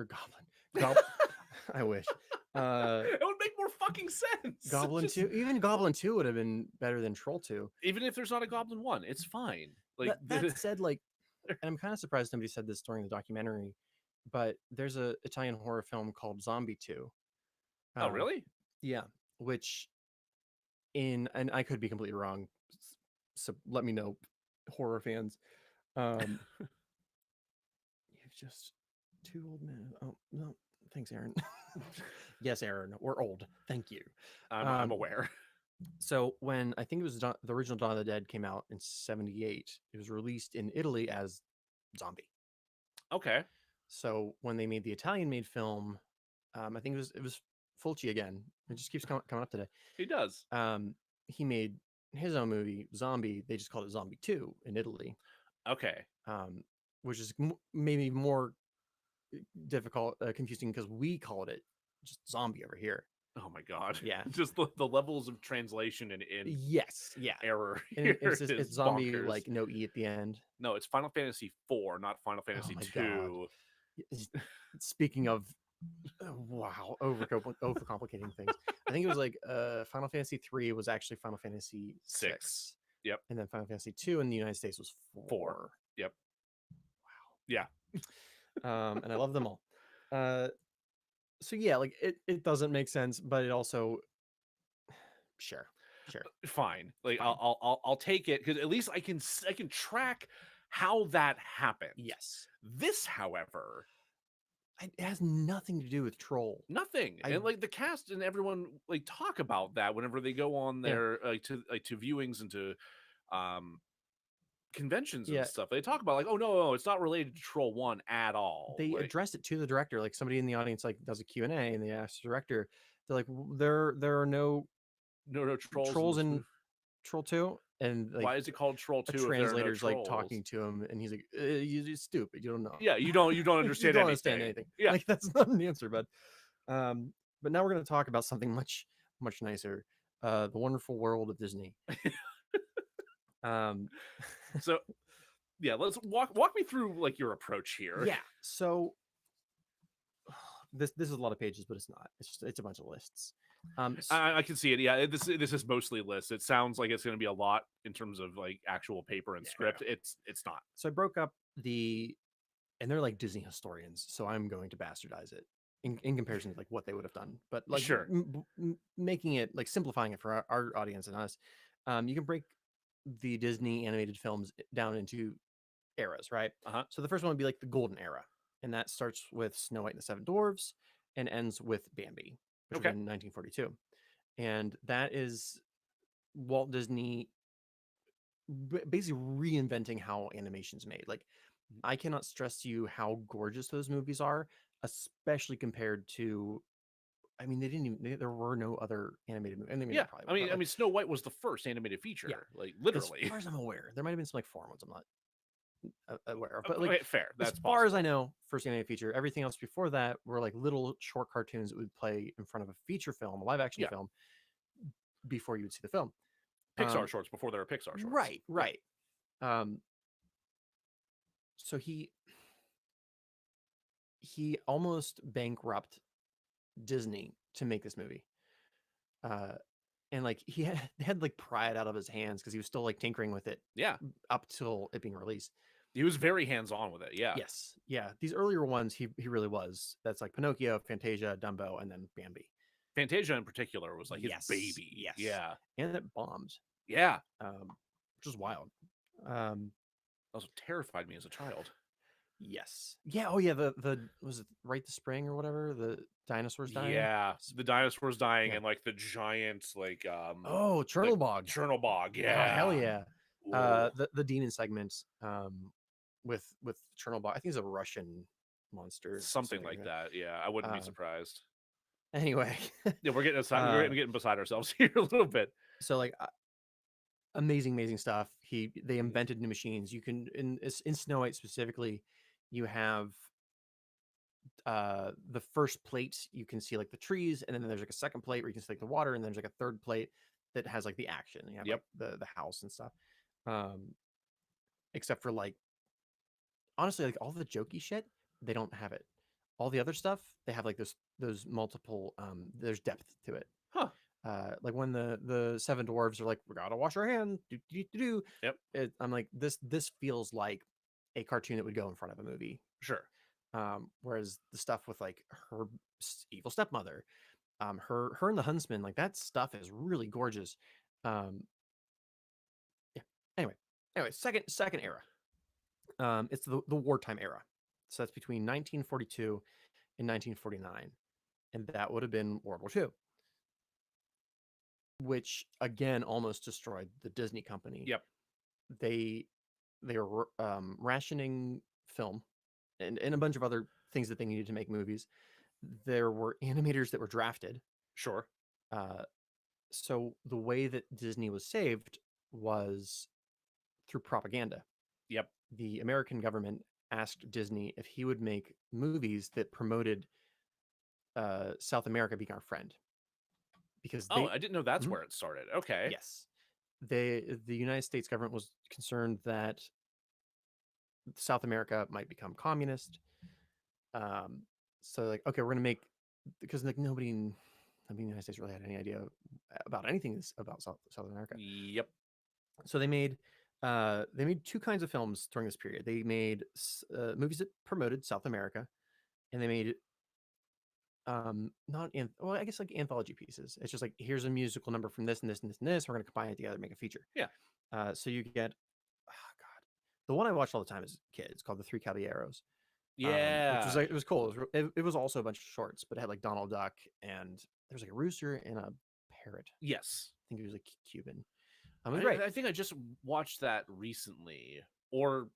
I wish. It would make more fucking sense. Goblin 2, even Goblin 2 would have been better than Troll 2. Even if there's not a Goblin 1, it's fine. Like that said, like, and I'm kind of surprised somebody said this during the documentary, but there's a Italian horror film called Zombie 2. Oh, really? Yeah, which and I could be completely wrong, so let me know, horror fans. You've just 2 old men. Oh no, thanks, Aaron. Yes, Aaron, we're old. Thank you. I'm aware. So when I think it was the original Dawn of the Dead came out in '78, it was released in Italy as Zombie. Okay. So when they made the Italian-made film, I think it was Fulci again. It just keeps coming up today. He does. He made his own movie, Zombie. They just called it Zombie 2 in Italy. Okay. Which is maybe more difficult, confusing, because we called it just Zombie over here. Oh my god. Yeah. Just the levels of translation and yes, yeah, error and here it's Zombie bonkers. like no E at the end. No, it's Final Fantasy 4, not Final Fantasy 2. Speaking of wow, overcomplicating things. I think it was like Final Fantasy 3 was actually Final Fantasy 6. Yep. And then Final Fantasy 2 in the United States was 4. Yep. Wow. Yeah. And I love them all. So yeah, like it doesn't make sense, but it also sure. Fine. Like Fine. I'll take it, because at least I can track how that happened. Yes. This, however, it has nothing to do with Troll. Nothing. And like the cast and everyone like talk about that whenever they go on their to viewings and to conventions and stuff. They talk about like, oh no, it's not related to Troll 1 at all. They addressed it to the director. Like somebody in the audience like does a Q&A and they ask the director, they're like, there are no trolls in Troll 2. And like, why is it called Troll 2? A translator's like talking to him and he's like, you're stupid, you don't know. Yeah, you don't understand you don't anything. Understand anything. Yeah, like that's not an answer, but now we're going to talk about something much nicer. The Wonderful World of Disney. So yeah, let's walk me through like your approach here. Yeah. So this is a lot of pages, but it's not. It's a bunch of lists. I can see it. Yeah, this is mostly lists. It sounds like it's going to be a lot in terms of like actual paper and script. It's not. So I broke up and they're like Disney historians, so I'm going to bastardize it in comparison to like what they would have done. But like sure, making it like simplifying it for our audience and us. You can break the Disney animated films down into eras, right? So the first one would be like the golden era, and that starts with Snow White and the Seven Dwarfs and ends with Bambi, which was in 1942. And that is Walt Disney basically reinventing how animation's made. Like, I cannot stress to you how gorgeous those movies are, especially compared to, I mean, there were no other animated movies. I mean, Snow White was the first animated feature, like literally. As far as I'm aware, there might have been some like foreign ones I'm not aware of, but like fair. That's as far as I know, first animated feature. Everything else before that were like little short cartoons that would play in front of a feature film, a live action film, before you would see the film. Pixar shorts before there were Pixar shorts. Right. So he almost bankrupt Disney to make this movie. And like he had like pride out of his hands because he was still like tinkering with it. Yeah. Up till it being released. He was very hands-on with it. Yeah. Yes. Yeah. These earlier ones, he really was. That's like Pinocchio, Fantasia, Dumbo, and then Bambi. Fantasia in particular was like his baby. Yes. Yeah. And it bombed. Yeah. Which was wild. Also terrified me as a child. Yes. Yeah. Oh yeah. The was it Right the Spring or whatever? The dinosaurs dying. Yeah. The dinosaurs dying and like the giant like Chernobog. Chernobog. Yeah. Oh, hell yeah. The demon segment with Chernobog. I think it's a Russian monster. Something like that. Yeah. I wouldn't be surprised. Anyway. Yeah, we're getting beside ourselves here a little bit. So like amazing stuff. They invented new machines. You can in Snow White specifically, you have the first plate, you can see like the trees, and then there's like a second plate where you can see like the water, and then there's like a third plate that has like the action. You have like the house and stuff. Except for like honestly, like all the jokey shit, they don't have it. All the other stuff, they have like those multiple there's depth to it. Like when the seven dwarves are like, we gotta wash our hands. Yep. I'm like, this feels like a cartoon that would go in front of a movie. Sure. Whereas the stuff with like her evil stepmother, her and the huntsman, like that stuff is really gorgeous. Yeah. Anyway, second era. It's the wartime era. So that's between 1942 and 1949, and that would have been World War II. Which again almost destroyed the Disney company. Yep. They were rationing film and a bunch of other things that they needed to make movies. there were animators that were drafted. Sure. So the way that Disney was saved was through propaganda. Yep. The American government asked Disney if he would make movies that promoted South America being our friend. Because I didn't know that's where it started. Okay. Yes. The United States government was concerned that South America might become communist. So like, okay, we're gonna make, because like nobody in the United States really had any idea about anything about South America. Yep. So they made two kinds of films during this period. They made movies that promoted South America, and they made I guess like anthology pieces. It's just like, here's a musical number from this and this and this and this. We're gonna combine it together and make a feature. Yeah. So you get, oh God, the one I watched all the time as a kid. It's called The Three Caballeros. Yeah. Which was like, it was cool. It was also a bunch of shorts, but it had like Donald Duck, and there's like a rooster and a parrot. Yes. I think he was like Cuban. It was great. I think I just watched that recently, or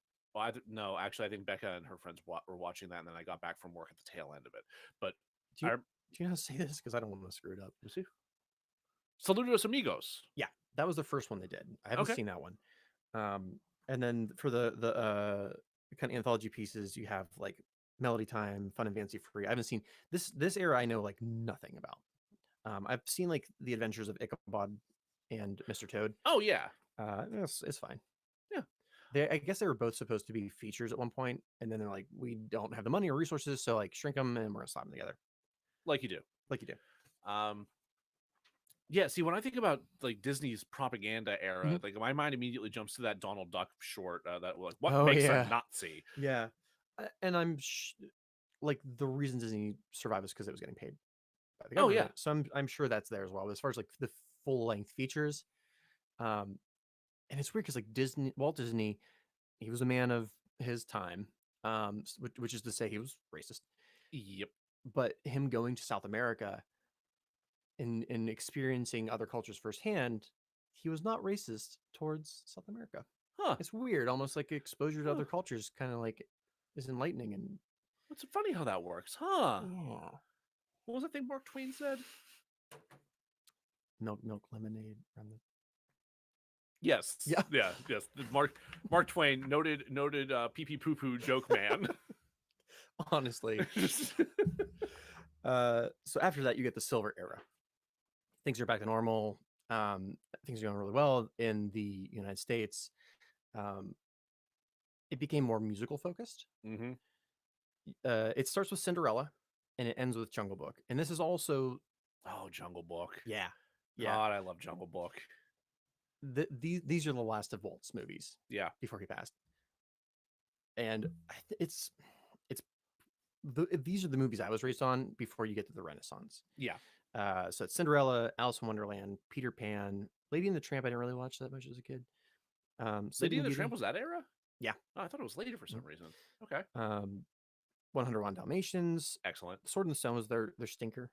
no, actually, I think Becca and her friends were watching that, and then I got back from work at the tail end of it. But do you know how to say this? Because I don't want to screw it up. You see, Saludos Amigos. Yeah, that was the first one they did. I haven't seen that one. And then for the kind of anthology pieces, you have like Melody Time, Fun and Fancy Free. I haven't seen this era. I know like nothing about. I've seen like The Adventures of Ichabod and Mr. Toad. Oh yeah. It's fine. Yeah. I guess they were both supposed to be features at one point, and then they're like, we don't have the money or resources, so like shrink them and we're gonna slap them together. Like you do. Yeah, see, when I think about like Disney's propaganda era, like my mind immediately jumps to that Donald Duck short that like, what makes a Nazi? Yeah. And I'm like, the reason Disney survived is because it was getting paid by the government. Oh yeah. So I'm sure that's there as well. But as far as like the full length features, and it's weird because like Walt Disney, he was a man of his time, which is to say he was racist. Yep. But him going to South America and experiencing other cultures firsthand, he was not racist towards South America. Huh. It's weird, almost like exposure to other cultures kind of like is enlightening. And it's funny how that works, huh? Yeah. What was that thing Mark Twain said? Milk, lemonade. Yes. Yeah. Yes. Mark Twain, noted pee pee poo poo joke man. Honestly. So after that, you get the Silver Era. Things are back to normal. Things are going really well in the United States. It became more musical focused. It starts with Cinderella and it ends with Jungle Book. And this is also Jungle Book. Yeah. God, I love Jungle Book. These are the last of Walt's movies. Yeah. Before he passed. And these are the movies I was raised on before you get to the Renaissance. Yeah. So it's Cinderella, Alice in Wonderland, Peter Pan, Lady and the Tramp. I didn't really watch that much as a kid. Lady and the Tramp was that era? Yeah. Oh, I thought it was later for some reason. Okay. 101 Dalmatians. Excellent. Sword and Stone was their stinker.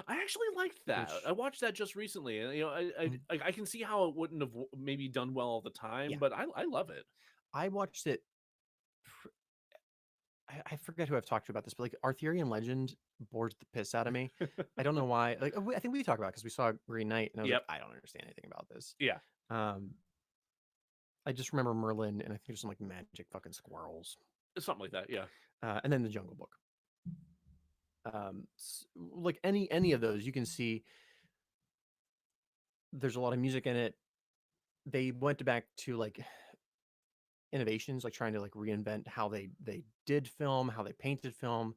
I actually liked that. I watched that just recently, and I can see how it wouldn't have maybe done well all the time, but I love it. I watched it. I forget who I've talked to about this, but like Arthurian Legend bores the piss out of me. I don't know why. Like I think we talked about it because we saw Green Knight, and I was like, I don't understand anything about this. Yeah. I just remember Merlin, and I think there's some like magic fucking squirrels. Something like that, yeah. And then the Jungle Book. Like any of those, you can see there's a lot of music in it. They went back to like innovations, like trying to like reinvent how they did film, how they painted film.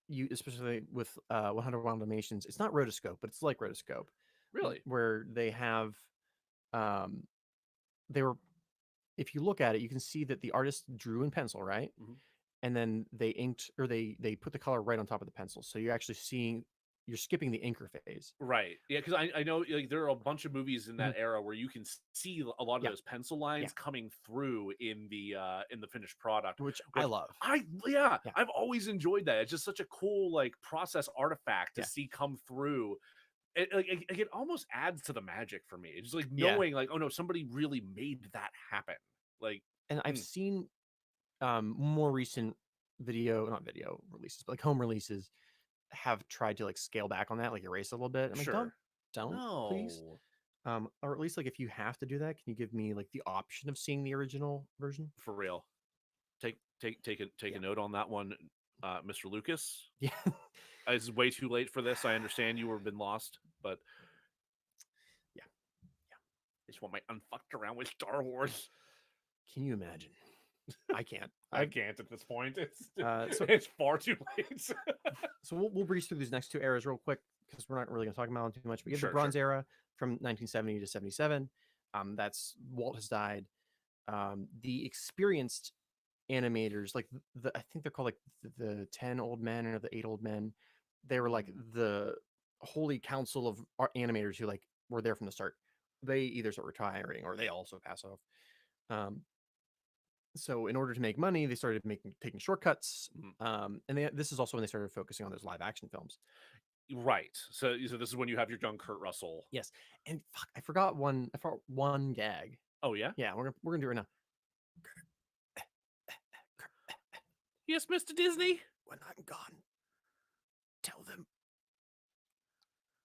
You especially with 101 Dalmatians, it's not rotoscope, but it's like rotoscope. Really? Where they have if you look at it, you can see that the artist drew in pencil, right? And then they inked, or they put the color right on top of the pencil. So you're actually you're skipping the inker phase. Right. Yeah, because I know like there are a bunch of movies in that era where you can see a lot of those pencil lines coming through in the finished product, which I love. I've always enjoyed that. It's just such a cool like process artifact to see come through. It almost adds to the magic for me. It's just like knowing like, oh no, somebody really made that happen. Like, and I've seen more recent not video releases, but like home releases have tried to like scale back on that, like erase a little bit. I'm like, don't please. Or at least like if you have to do that, can you give me like the option of seeing the original version? For real. Take a note on that one, Mr. Lucas. Yeah. It's way too late for this. I understand you have been lost, but yeah. I just want my unfucked around with Star Wars. Can you imagine? I can't. I can't at this point. It's far too late. So we'll breeze through these next two eras real quick because we're not really going to talk about them too much. We have the Bronze Era from 1970 to 77. That's Walt has died. The experienced animators, like I think they're called like the 10 old men or the 8 old men. They were like the holy council of animators who like were there from the start. They either start retiring or they also pass off. So in order to make money, they started taking shortcuts. And this is also when they started focusing on those live action films. Right. So this is when you have your young Kurt Russell. Yes. And fuck, I forgot one gag. Oh yeah? Yeah, we're gonna do it right now. Yes, Mr. Disney. When I'm gone, tell them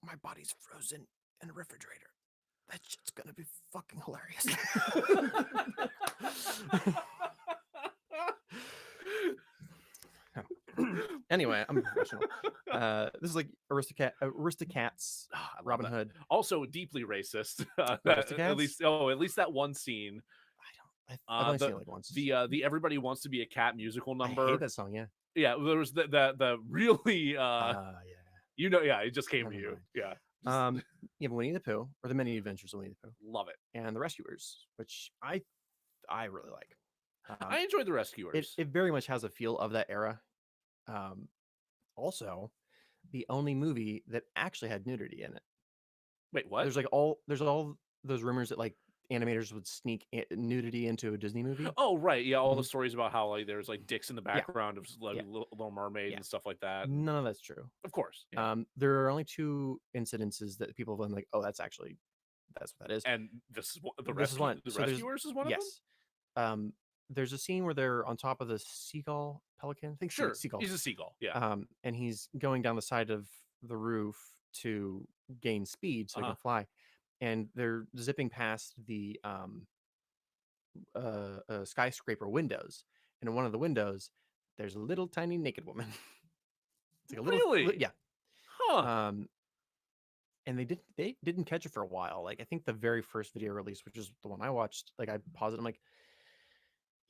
my body's frozen in a refrigerator. That shit's gonna be fucking hilarious. Anyway, I'm a professional. This is like Aristocats, Robin Hood. Also deeply racist. At least that one scene. I've only seen it like once. The Everybody Wants to Be a Cat musical number. I hate that song. Yeah. Yeah. There was the really. It just came to you. Yeah. You have Winnie the Pooh, or the Many Adventures of Winnie the Pooh. Love it. And the Rescuers, which I really like. I enjoyed the Rescuers. It very much has a feel of that era. Also, the only movie that actually had nudity in it. Wait, what? There's all those rumors that like animators would sneak nudity into a Disney movie. Oh, right. Yeah. All the stories about how like there's like dicks in the background of like, Little Mermaid and stuff like that. None of that's true. Of course. Yeah. There are only 2 incidences that people have been like, oh, that's what that is. And this is one. The Rescuers is one of them? Yes. There's a scene where they're on top of the seagull pelican. I think seagull. He's a seagull. Yeah. And he's going down the side of the roof to gain speed so he can fly. And they're zipping past the skyscraper windows. And in one of the windows, there's a little tiny naked woman. It's like a little, really? Yeah. Huh. And they didn't catch it for a while. Like I think the very first video release, which is the one I watched, like I paused it. I'm like,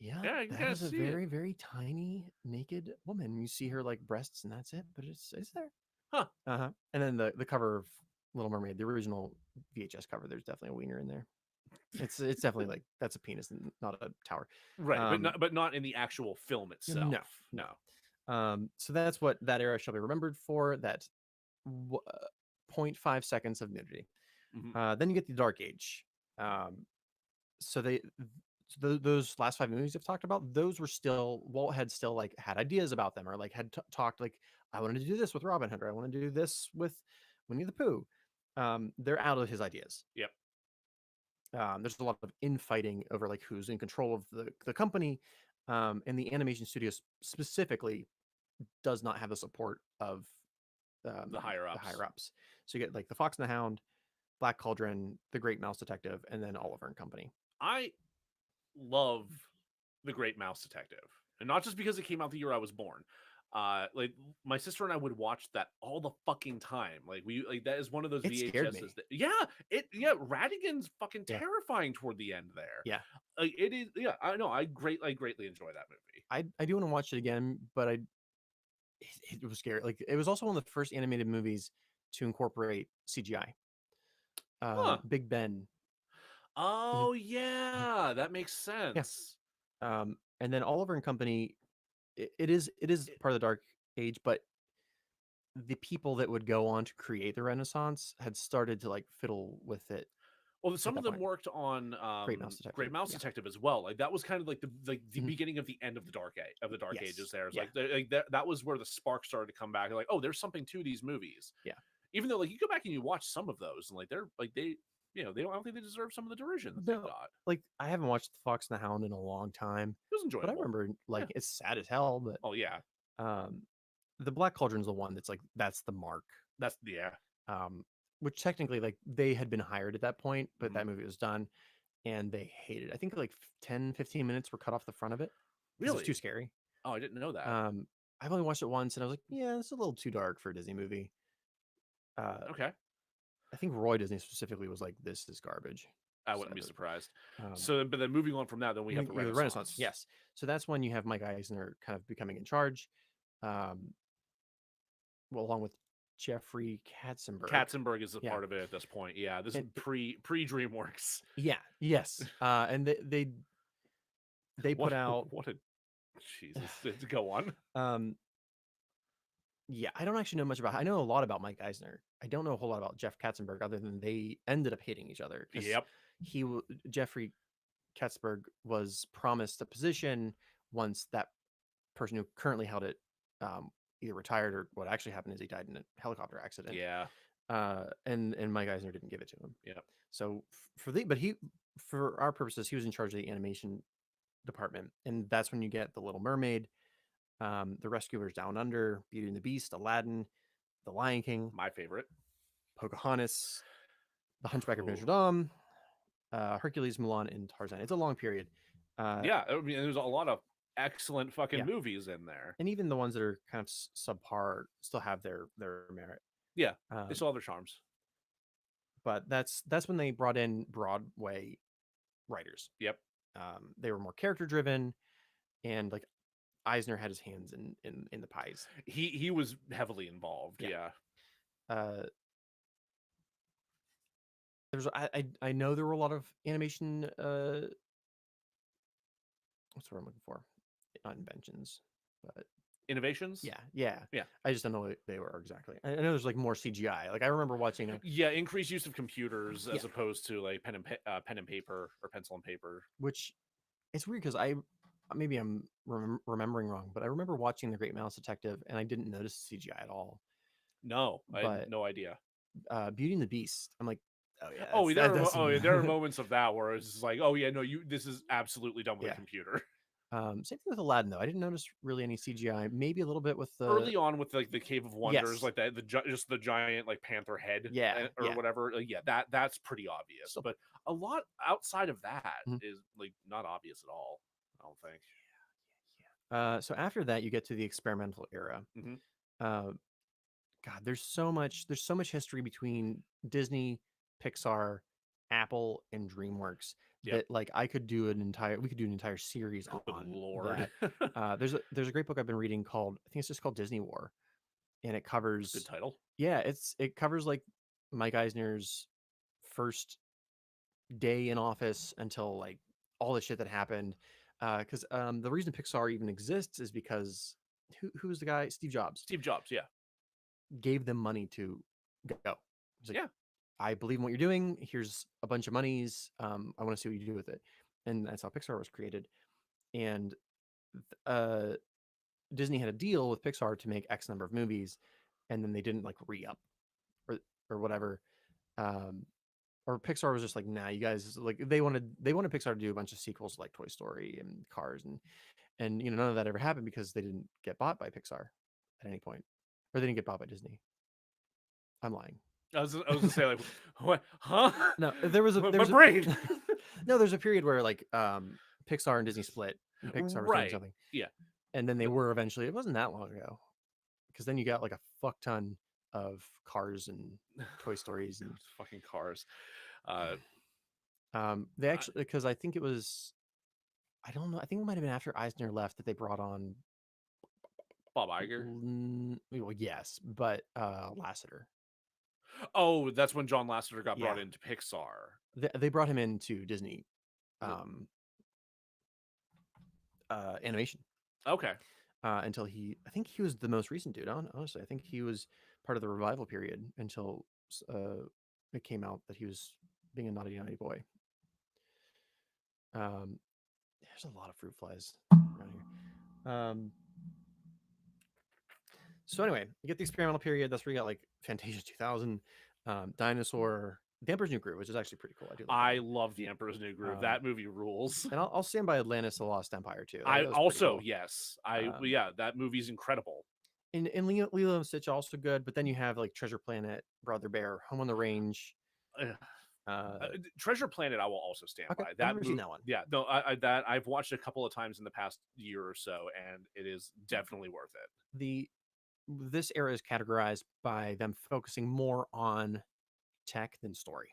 that is a very, very tiny naked woman. You see her like breasts and that's it, but it's there. Huh. And then the cover of Little Mermaid, the original VHS cover, there's definitely a wiener in there. It's definitely like that's a penis and not a tower. Right. But not in the actual film itself. No. So that's what that era shall be remembered for. That 0.5 seconds of nudity. Then you get the Dark Age. So those last 5 movies I've talked about, those were still, Walt had still like had ideas about them, or like had talked like, I wanted to do this with Robin Hood, or I want to do this with Winnie the Pooh. They're out of his ideas. Yep. There's a lot of infighting over like who's in control of the company, and the animation studios specifically does not have the support of the higher ups. So you get like the Fox and the Hound, Black Cauldron, The Great Mouse Detective, and then Oliver and Company. I love The Great Mouse Detective, and not just because it came out the year I was born. Like my sister and I would watch that all the fucking time. Like that is one of those VHSs that Radigan's fucking terrifying toward the end there. Yeah. Like it is. Yeah, I know. I greatly enjoy that movie. I do want to watch it again, but it was scary. Like it was also one of the first animated movies to incorporate CGI. Big Ben. Oh yeah, that makes sense. Yeah. And then Oliver and Company, it is part of the Dark Age, but the people that would go on to create the Renaissance had started to like fiddle with it. Well, some of them worked on Great Mouse Detective as well. Like that was kind of like the beginning of the end of the Dark Ages. There, that was where the spark started to come back. Like, oh, there's something to these movies. Yeah. Even though like you go back and you watch some of those, and like they you know, I don't think they deserve some of the derision that they No, got. like I haven't watched The Fox and the Hound in a long time, It was enjoyable. but I remember like it's sad as hell. But Oh yeah, the Black Cauldron's the one that's like that's the mark. that's yeah. Which technically like they had been hired at that point, but Mhm. that movie was done, and they hated it. I think like 10, 15 minutes were cut off the front of it. It was Really? too scary. Oh, I didn't know that. I've only watched it once, and I was like, yeah, it's a little too dark for a Disney movie. Okay. I think Roy Disney specifically was like, "This is garbage." I wouldn't be surprised. Um, So, but then moving on from that, then we have the Renaissance. Yes, so that's when you have Mike Eisner kind of becoming in charge, well, along with Jeffrey Katzenberg. Katzenberg is a part of it at this point. Yeah, this is pre DreamWorks. Yeah. Yes. And they put out what a Jesus. Go on. Yeah, I don't actually know much about. I know a lot about Mike Eisner. I don't know a whole lot about Jeff Katzenberg, other than they ended up hating each other. Yep. Jeffrey Katzenberg was promised a position once that person who currently held it either retired, or what actually happened is he died in a helicopter accident. Yeah. And Mike Eisner didn't give it to him. Yeah. So for our purposes, he was in charge of the animation department, and that's when you get The Little Mermaid, The Rescuers Down Under, Beauty and the Beast, Aladdin, The Lion King, My favorite, Pocahontas, The Hunchback of Notre Dame, Hercules, Mulan, and Tarzan. It's a long period. Yeah, I mean, there's a lot of excellent fucking movies in there, and even the ones that are kind of subpar still have their merit. Yeah, they still have their charms. But that's when they brought in Broadway writers. Yep. They were more character driven, and like Eisner had his hands in the pies. He was heavily involved. Yeah. There's I know there were a lot of animation. What's the word I'm looking for? Not inventions, but innovations. Yeah. I just don't know what they were exactly. I know there's like more CGI. Like I remember watching increased use of computers as opposed to like pen and paper or pencil and paper. Which it's weird because maybe I'm remembering wrong, but I remember watching The Great Mouse Detective and I didn't notice CGI at all. No, I had no idea. Beauty and the Beast. I'm like, there are moments of that where it's just like, oh yeah, no, this is absolutely done with a computer. Same thing with Aladdin, though. I didn't notice really any CGI. Maybe a little bit with the early on with like the Cave of Wonders, like that, just the giant like panther head, or whatever. That's pretty obvious. But a lot outside of that is like not obvious at all, I don't think. So after that, you get to the experimental era. God, there's so much history between Disney, Pixar, Apple, and DreamWorks that like we could do an entire series on. Lord. That. There's a great book I've been reading called, I think it's just called Disney War, and it covers good title. Yeah, it covers like Mike Eisner's first day in office until like all the shit that happened. Because the reason Pixar even exists is because who's the guy? Steve Jobs. Yeah. Gave them money to go. He's like, I believe in what you're doing. Here's a bunch of monies. I want to see what you do with it. And that's how Pixar was created. And Disney had a deal with Pixar to make X number of movies, and then they didn't like re-up or whatever. Or Pixar was just like, nah, you guys, like they wanted Pixar to do a bunch of sequels like Toy Story and Cars, and none of that ever happened because they didn't get bought by Pixar at any point, or they didn't get bought by Disney. I'm lying. I was gonna say like, what? Huh? No, there was my brain. No, there's a period where like Pixar and Disney split. And Pixar was doing something. Yeah, and then they were eventually. It wasn't that long ago, because then you got like a fuck ton of Cars and Toy Stories and fucking Cars. They actually, because I think it was, I don't know. I think it might have been after Eisner left that they brought on Bob Iger. Well, yes, but Lasseter. Oh, that's when John Lasseter got brought into Pixar. They brought him into Disney animation. Okay. Until I think he was the most recent dude. Honestly, I think he was part of the revival period until it came out that he was being a naughty boy. There's a lot of fruit flies around here. So anyway, you get the experimental period. That's where you got like Fantasia 2000, Dinosaur, The Emperor's New Groove, which is actually pretty cool. I do. I love The Emperor's New Groove. That movie rules. And I'll stand by Atlantis: The Lost Empire too. I also cool. yes. That movie's incredible. And Lilo and Stitch also good, but then you have like Treasure Planet, Brother Bear, Home on the Range. Treasure Planet, I will also stand by. I've never seen that one. Yeah, no, I've watched it a couple of times in the past year or so, and it is definitely worth it. This era is categorized by them focusing more on tech than story.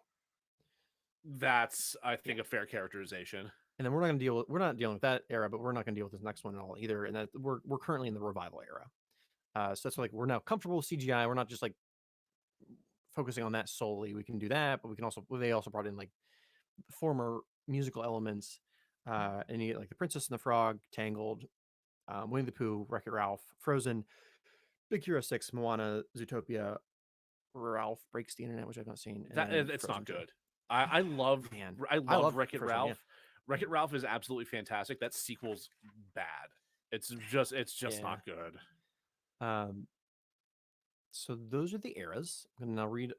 That's, I think, a fair characterization. And then we're not dealing with that era, but we're not going to deal with this next one at all either. And that we're currently in the revival era. So that's like we're now comfortable with CGI. We're not just like focusing on that solely. We can do that, but they also brought in like former musical elements, and you get like the Princess and the Frog, Tangled, Winnie the Pooh, Wreck-It Ralph, Frozen, Big Hero 6, Moana, Zootopia, Ralph Breaks the Internet, which I've not seen. It's not good. I love Wreck-It Ralph. Yeah. Wreck-It Ralph is absolutely fantastic. That sequel's bad. It's just not good. So those are the eras. I'm going to now read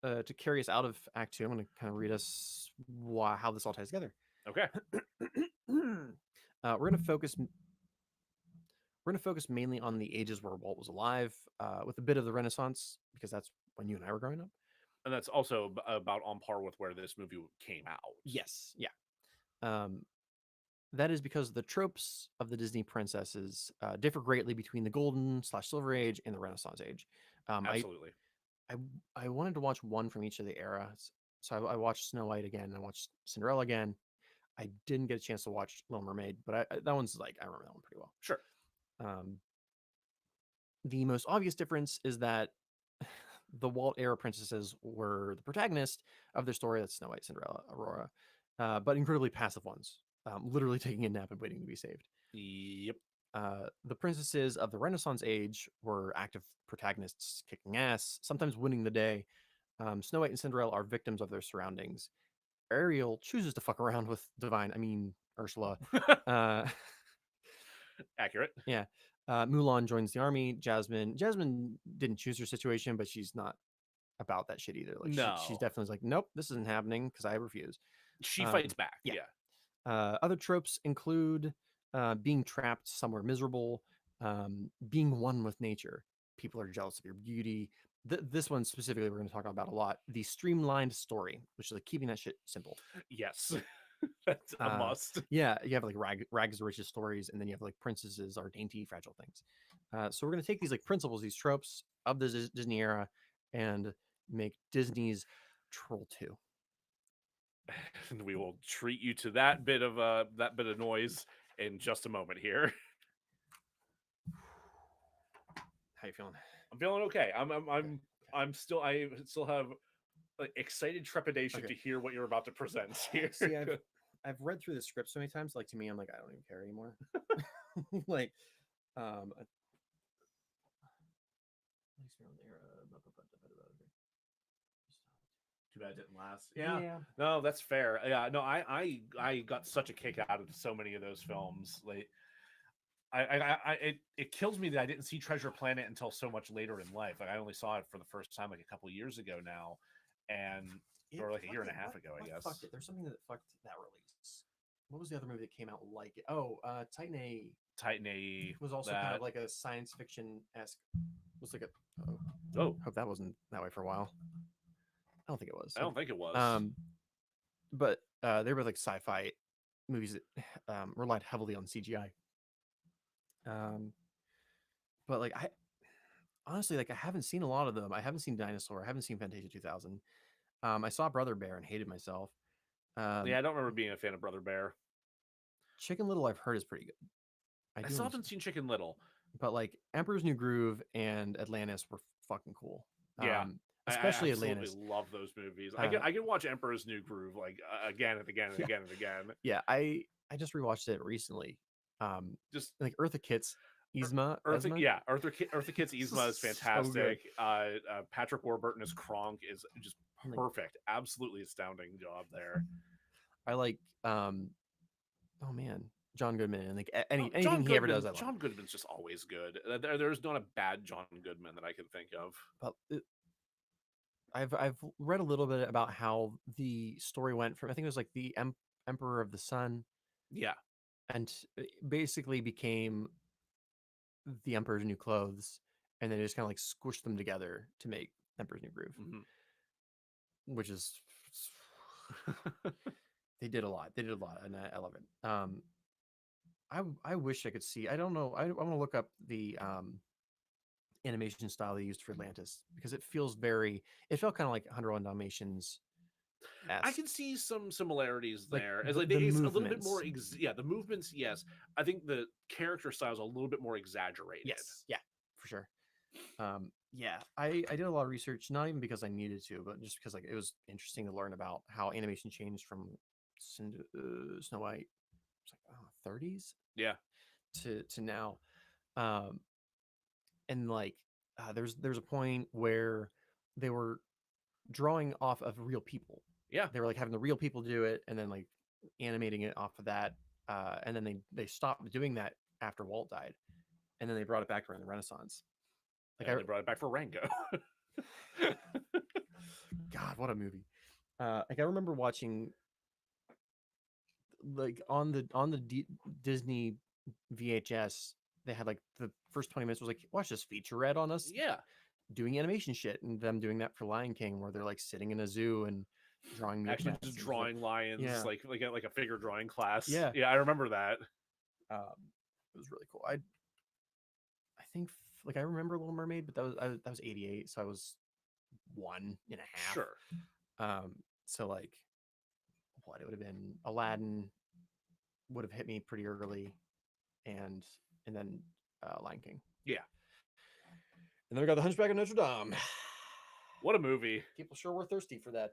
to carry us out of Act 2. I'm going to kind of read us how this all ties together. Okay. We're going to focus mainly on the ages where Walt was alive, with a bit of the Renaissance, because that's when you and I were growing up. And that's also about on par with where this movie came out. Yes. Yeah. That is because the tropes of the Disney princesses differ greatly between the Golden/Silver Age and the Renaissance Age. Absolutely. I wanted to watch one from each of the eras. So I watched Snow White again, and I watched Cinderella again. I didn't get a chance to watch Little Mermaid, but that one's like, I remember that one pretty well. Sure. The most obvious difference is that the Walt era princesses were the protagonist of their story. That's Snow White, Cinderella, Aurora, but incredibly passive ones, literally taking a nap and waiting to be saved. Yep. The princesses of the Renaissance age were active protagonists, kicking ass, sometimes winning the day. Snow White and Cinderella are victims of their surroundings. Ariel chooses to fuck around with Ursula. Accurate. Yeah. Mulan joins the army. Jasmine didn't choose her situation, but she's not about that shit either. Like, no. She's definitely like, nope, this isn't happening because I refuse. She fights back. Yeah. Other tropes include being trapped somewhere miserable, being one with nature. People are jealous of your beauty. This one specifically we're going to talk about a lot. The streamlined story, which is like keeping that shit simple. Yes. That's a must. Yeah, you have like rags to riches stories, and then you have like princesses are dainty, fragile things. So we're going to take these like principles, these tropes of the Disney era, and make Disney's Troll 2. And we will treat you to that bit of noise in just a moment here. How you feeling? I'm feeling okay. I still have like excited trepidation to hear what you're about to present here. See, I've read through the script so many times. Like, to me, I'm like, I don't even care anymore. Like, too bad it didn't last. Yeah. No, that's fair. Yeah. No, I got such a kick out of so many of those films. Like, it kills me that I didn't see Treasure Planet until so much later in life. Like, I only saw it for the first time like a couple years ago now, or like a year and a half ago, I guess. Fucked it. There's something that fucked that release. What was the other movie that came out like it? Oh, Titan A. Titan A was also kind of like a science fiction-esque. Was like a. Oh, hope that wasn't that way for a while. I don't think it was. I don't think it was. But they were like sci-fi movies that relied heavily on CGI. But like I honestly, like, I haven't seen a lot of them. I haven't seen Dinosaur. I haven't seen Fantasia 2000. I saw Brother Bear and hated myself. Yeah, I don't remember being a fan of Brother Bear. Chicken Little, I've heard, is pretty good. I still haven't seen Chicken Little, but like Emperor's New Groove and Atlantis were fucking cool. Yeah. Especially I Atlantis. Love those movies. I can watch Emperor's New Groove like again and again and again and again. Yeah, I just rewatched it recently. Just like Eartha Kitt's Yzma. Eartha Kitt's Yzma is fantastic. So Patrick Warburton as Kronk is just perfect. Absolutely astounding job there. I like John Goodman, and like anything he ever does. John Goodman's just always good. There's not a bad John Goodman that I can think of. But I've read a little bit about how the story went from, I think it was like the Emperor of the Sun, Yeah. and basically became the Emperor's New Clothes, and then just kind of like squished them together to make Emperor's New Groove, which is they did a lot. They did a lot, and I love it. I wish I could see. I don't know. I want to look up the animation style they used for Atlantis, because it feels very. It felt kind of like 101 Dalmatians. I can see some similarities Like there. As the it's a little bit more, movements. yeah, the movements. Yes, I think the character style is a little bit more exaggerated. Yes, yeah, for sure. Yeah, I did a lot of research, not even because I needed to, but just because like it was interesting to learn about how animation changed from Snow White, it's like 30s, Yeah, to now. Um, and like there's a point where they were drawing off of real people. yeah. They were like having the real people do it, and then like animating it off of that. And then they stopped doing that after Walt died, and then they brought it back around the Renaissance. Like they brought it back for Rango. God, what a movie! Like I remember watching, like on the Disney VHS, they had like the first 20 minutes was like, watch this featurette on us Yeah, doing animation shit, and them doing that for Lion King, where they're like sitting in a zoo and drawing actually meerkats just and drawing lions, yeah, like a figure drawing class. yeah. Yeah, I remember that. It was really cool. I think like I remember Little Mermaid, but that was 88, so I was 1.5. Sure. So like what it would have been, Aladdin would have hit me pretty early, and then Lion King. Yeah. And then we got The Hunchback of Notre Dame. What a movie. People sure were thirsty for that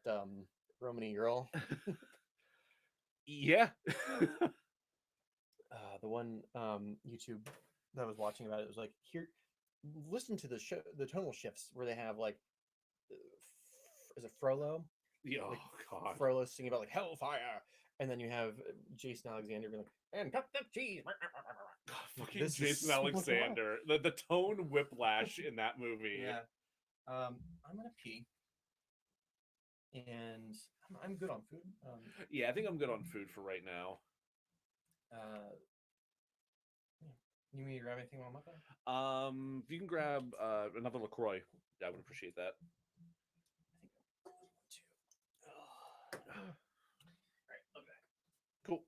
Romany girl. Yeah. The one YouTube that I was watching about it was like, here, listen to the tonal shifts where they have like, is it Frollo? Yeah, Like, God. Frollo singing about like hellfire, and then you have Jason Alexander being like, and cut the cheese. Fucking Jason Alexander. The tone whiplash in that movie. Yeah. I'm gonna pee, and I'm good on food. Yeah, I think I'm good on food for right now. You need to grab anything while I'm up there? If you can grab another LaCroix, I would appreciate that. I think I'm going to. All right, I'll be back. Cool.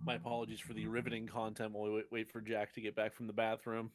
My apologies for the riveting content while we wait for Jack to get back from the bathroom.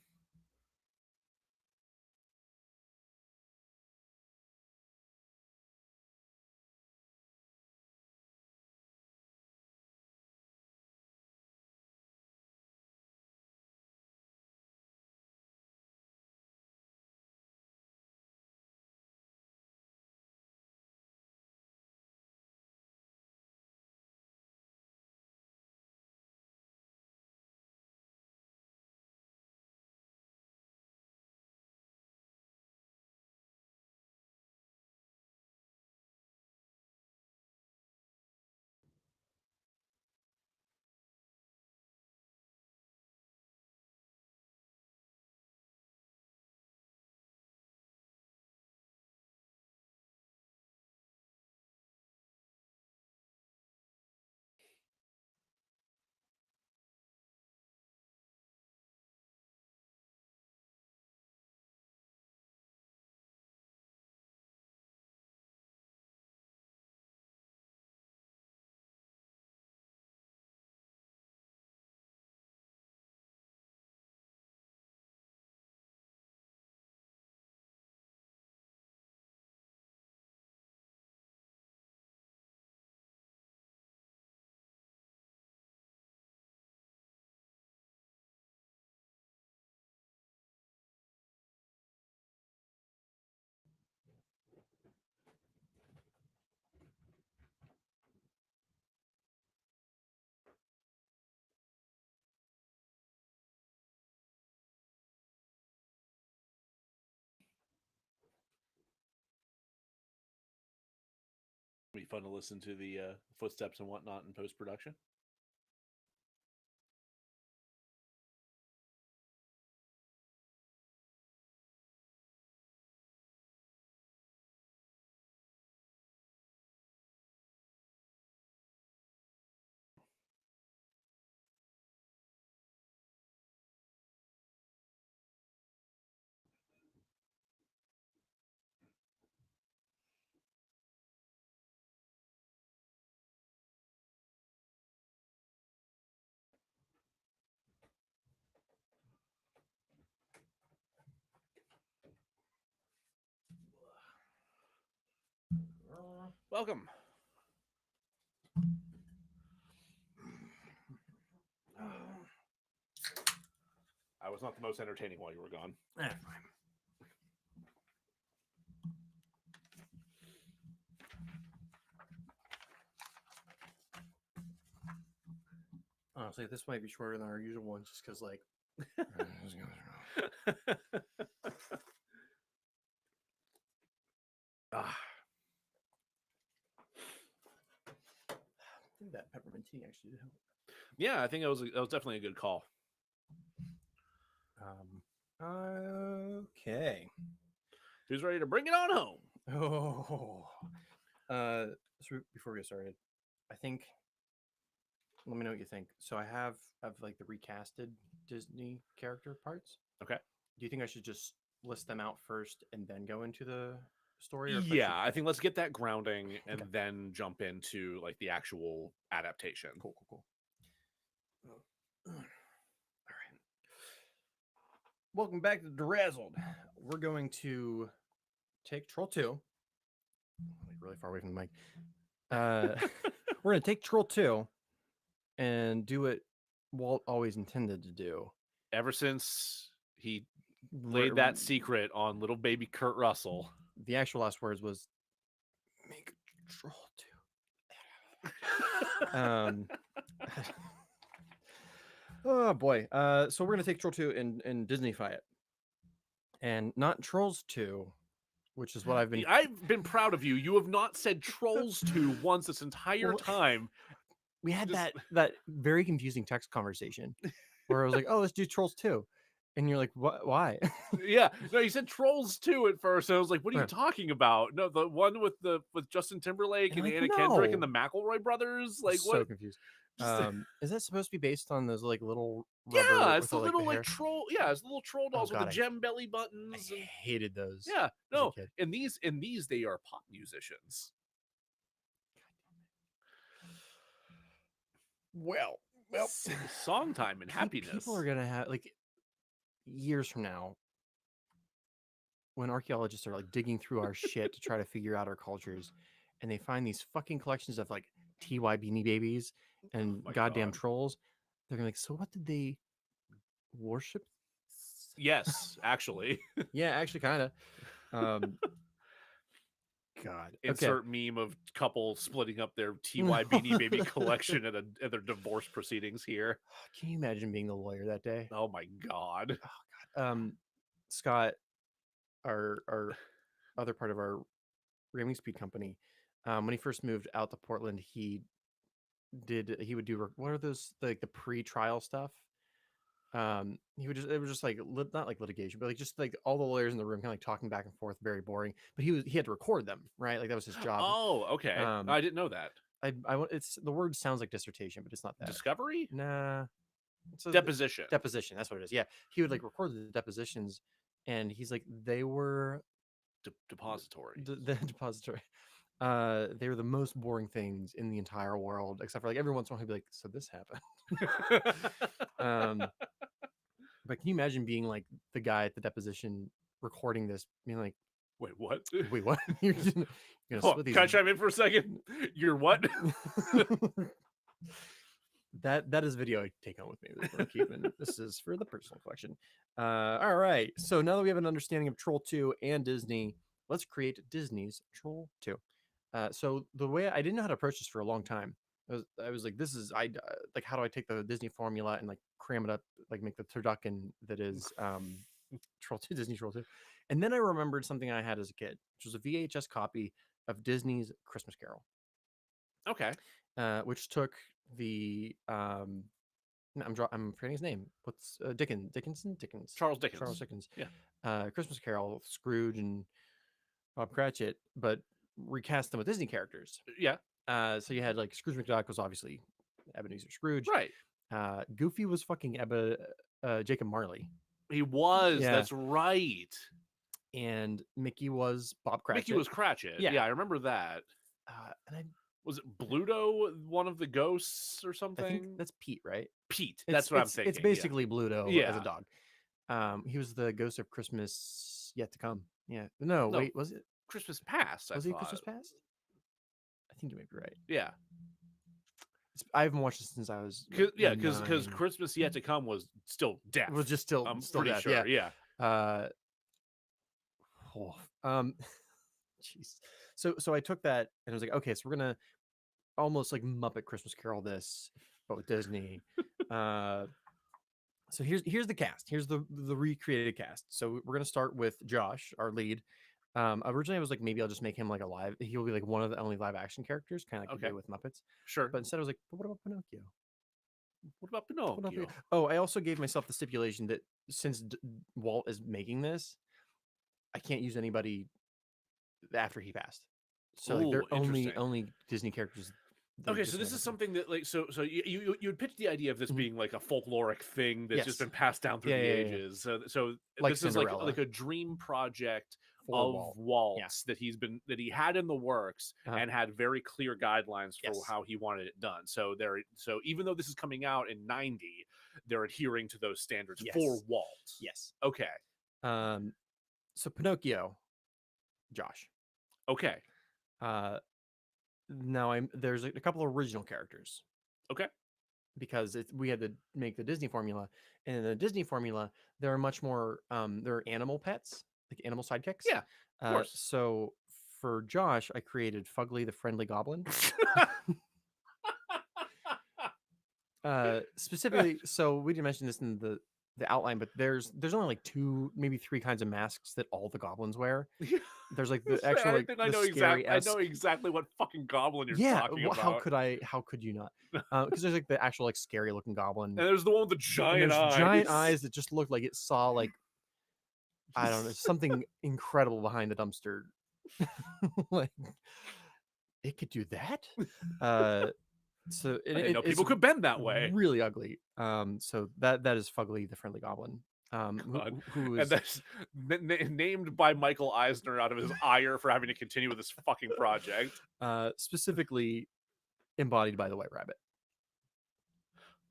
Be fun to listen to the footsteps and whatnot in post production. Welcome. I was not the most entertaining while you were gone. Fine. Honestly, this might be shorter than our usual one, just because, like, I think that peppermint tea actually did help. Yeah, I think that was definitely a good call. Okay. Who's ready to bring it on home? So before we get started, I think, let me know what you think. So I have like the recasted Disney character parts. Okay. Do you think I should just list them out first and then go into the story? Or Yeah, I think let's get that grounding and Okay. then jump into like the actual adaptation. Cool. All right. Welcome back to DeRazzled. We're going to take Troll 2. Like really far away from the mic. We're going to take Troll 2 and do what Walt always intended to do. Ever since he laid that secret on little baby Kurt Russell. The actual last words was, make Troll 2. Oh boy. So we're gonna take Troll 2 and Disneyfy it. And not Trolls 2, which is what I've been proud of you. You have not said Trolls 2 once this entire time. We had that very confusing text conversation where I was like, oh, let's do Trolls 2. And you're like, what? Why? Yeah, no, you said Trolls 2 at first, and I was like, "What are you talking about?" No, the one with Justin Timberlake and Anna Kendrick and the McElroy brothers. Like, so what? Confused. Is that supposed to be based on those like little? Yeah, it's the little like troll. Yeah, it's the little troll dolls with the gem belly I buttons. hated those. Yeah, no, in these they are pop musicians. Well, song time and happiness. People are gonna have like years from now, when archaeologists are like digging through our shit to try to figure out our cultures, and they find these fucking collections of like TY Beanie Babies and goddamn trolls, they're gonna be like, so what did they worship? Yes, actually. Yeah, actually, kind of. God. Insert meme of couple splitting up their TY Beanie Baby collection at their divorce proceedings here. Can you imagine being the lawyer that day? Oh my God. Oh God. Scott, our other part of our Ramming Speed company, when he first moved out to Portland, he would do, what are those, like the pre-trial stuff? It was just like not like litigation, but like just like all the lawyers in the room kind of like talking back and forth, very boring. But he had to record them, right? Like that was his job. Oh, okay. I didn't know that. It's the word sounds like dissertation, but it's not that. Discovery? Nah. It's a deposition. Deposition. That's what it is. Yeah, he would like record the depositions, and he's like, they were depository. The depository. They were the most boring things in the entire world, except for like every once in a while he'd be like, so this happened. But can you imagine being like the guy at the deposition recording this, being like, wait, what? Wait, what? You're gonna can I chime in for a second? You're what? That is video I take home with me. We're keeping. This is for the personal collection. All right. So now that we have an understanding of Troll 2 and Disney, let's create Disney's Troll 2. So the way I didn't know how to approach this for a long time. I was like, like, how do I take the Disney formula and like cram it up, like make the turducken that is Troll 2, Disney Troll 2. And then I remembered something I had as a kid, which was a VHS copy of Disney's Christmas Carol. Okay. Which took the I'm forgetting his name. What's Dickens? Charles Dickens. Charles Dickens. Yeah. Christmas Carol, Scrooge, and Bob Cratchit, but recast them with Disney characters. Yeah. So you had like Scrooge McDuck was obviously Ebenezer Scrooge. Right. Goofy was fucking Jacob Marley. He was. Yeah. That's right. And Mickey was Bob Cratchit. Mickey was Cratchit. Yeah, I remember that. And was it Bluto, one of the ghosts or something? I think that's Pete, right? Pete. That's what I'm thinking. It's basically Bluto as a dog. He was the ghost of Christmas Yet to Come. Yeah. No, wait, was it Christmas Past? Was it Christmas Past? I think you might be right. Yeah. I haven't watched it since I was because Christmas Yet to Come was still death. It was just still pretty death, sure. Yeah. Jeez. So I took that and I was like, okay, so we're gonna almost like Muppet Christmas Carol this, but with Disney. So here's the cast. Here's the recreated cast. So we're gonna start with Josh, our lead. Originally I was like, maybe I'll just make him like he'll be like one of the only live action characters, kind of like you do with Muppets. Sure. But instead I was like, but what about Pinocchio? What about Pinocchio? Oh, I also gave myself the stipulation that since Walt is making this, I can't use anybody after he passed. So like they're only Disney characters. Okay, so this is something that like so you would pitch the idea of this being like a folkloric thing that's just been passed down through the ages. So like this Cinderella. is like a dream project of Walt's that he had in the works and had very clear guidelines for how he wanted it done. So even though this is coming out in 90, they're adhering to those standards for Walt. Yes. Okay. So Pinocchio, Josh. Okay. Now there's a couple of original characters. Okay. Because we had to make the Disney formula, and in the Disney formula, there are much more. There are animal pets, like animal sidekicks. Yeah, of course. So for Josh, I created Fugly the Friendly Goblin. Specifically, so we didn't mention this in the outline, but there's only like 2, maybe 3 kinds of masks that all the goblins wear. There's like the actual like I know exactly what fucking goblin you're talking about. How could you not? Because there's like the actual like scary looking goblin, and there's the one with the giant eyes that just looked like it saw like I don't know, something incredible behind the dumpster. Like it could do that. So I didn't know people could bend that way. Really ugly. So that is Fugly the Friendly Goblin. Who is and that's named by Michael Eisner out of his ire for having to continue with this fucking project. Specifically embodied by the White Rabbit.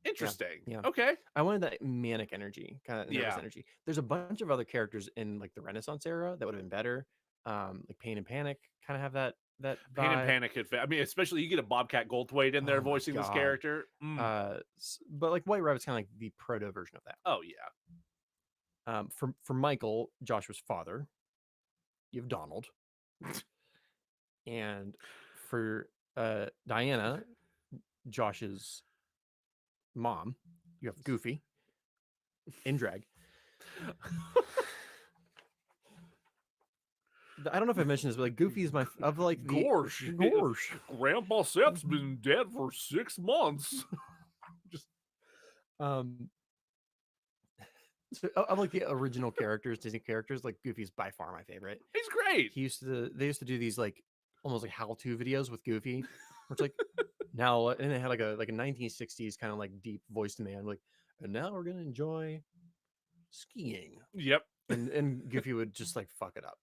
Interesting. Yeah. Okay. I wanted that manic energy, kind of nervous energy. There's a bunch of other characters in like the Renaissance era that would have been better. Like Pain and Panic kind of have that Pain and Panic could fit. I mean, especially you get a Bobcat Goldthwait in there voicing this character. But like White Rabbit's kind of like the proto version of that. Oh yeah. For Michael, Joshua's father, you have Donald. And for Diana, Josh's mom, you have Goofy in drag. I don't know if I mentioned this, but like Goofy is Gorsh. Grandpa Sep's been dead for 6 months. Just so of like the original characters, Disney characters, like Goofy's by far my favorite. He's great. They used to do these like almost like how-to videos with Goofy, where it's like now, and they had like a 1960s kind of like deep voiced man, like, and now we're gonna enjoy skiing. Yep. And Goofy would just like fuck it up.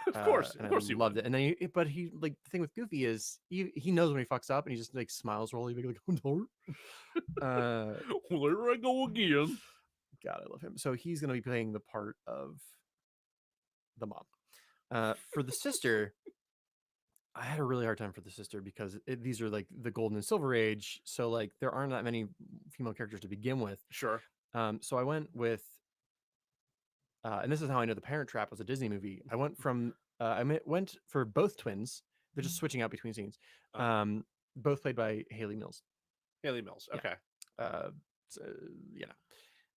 Of course he loved it. And then but he like the thing with Goofy is he knows when he fucks up and he just like smiles really big like well, there I go again. God, I love him. So he's gonna be playing the part of the mom. For the sister, I had a really hard time for the sister because these are like the golden and silver age, so like there aren't that many female characters to begin with. Sure. So I went with and this is how I know The Parent Trap was a Disney movie. I went from went for both twins. They're just switching out between scenes. Both played by Haley Mills. Haley Mills. Okay.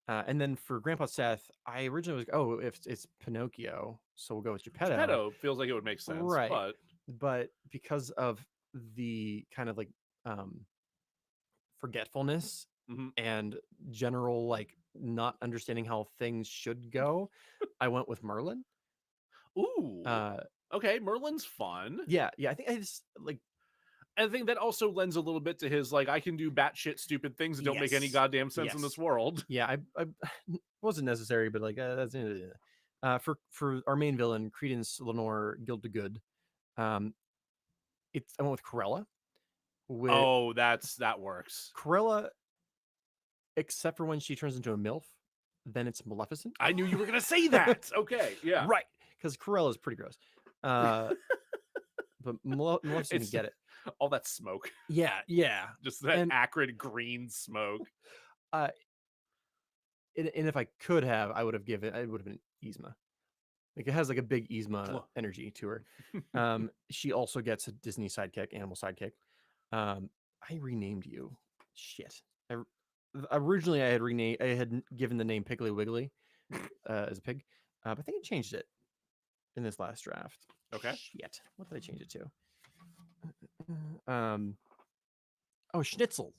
And then for Grandpa Seth, I originally was if it's Pinocchio, so we'll go with Geppetto. Geppetto feels like it would make sense, right? But because of the kind of like forgetfulness and general like not understanding how things should go, I went with Merlin. Ooh. Okay, Merlin's fun. Yeah, I think I just like. I think that also lends a little bit to his like I can do batshit stupid things that don't make any goddamn sense in this world. Yeah, I wasn't necessary, but like that's for our main villain, Credence Lenore Gildegood. I went with Corella. That works. Corella, except for when she turns into a MILF, then it's Maleficent. I knew you were gonna say that. Okay, yeah, right, because Corella is pretty gross. But Maleficent, you get it. All that smoke. Yeah. Just that acrid green smoke. And if I could have, I would have been Yzma. Like it has like a big Yzma energy to her. She also gets a Disney sidekick, animal sidekick. I renamed you. Shit. Originally, I had given the name Piggly Wiggly as a pig, but I think I changed it in this last draft. Okay. Shit. What did I change it to? Schnitzel.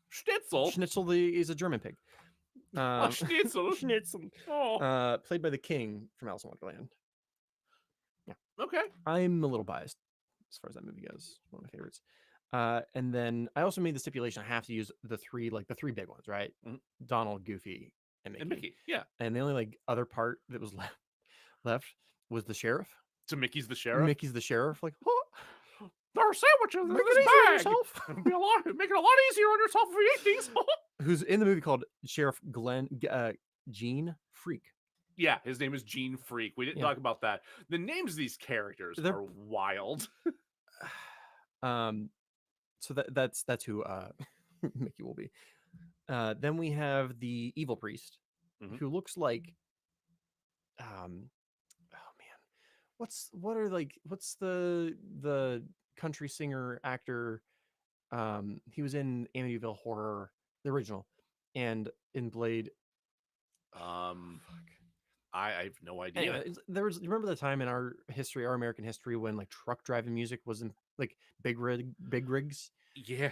Schnitzel is a German pig. Schnitzel. Played by the King from Alice in Wonderland. Yeah. Okay. I'm a little biased as far as that movie goes. One of my favorites. And then I also made the stipulation I have to use the three big ones, right? Donald, Goofy, and Mickey. Yeah. And the only like other part that was left was the sheriff. So Mickey's the sheriff. Like, oh, there are sandwiches in this bag. Make it a lot easier on yourself if you eat these. Who's in the movie called Sheriff Gene Freak. Yeah, his name is Gene Freak. We didn't talk about that. The names of these characters are wild. So that's who Mickey will be. Then we have the evil priest, who looks like what's the country singer actor? He was in Amityville Horror, the original, and in Blade. I have no idea. Anyway, remember the time in our American history, when like truck driving music wasn't like big rigs? Yeah.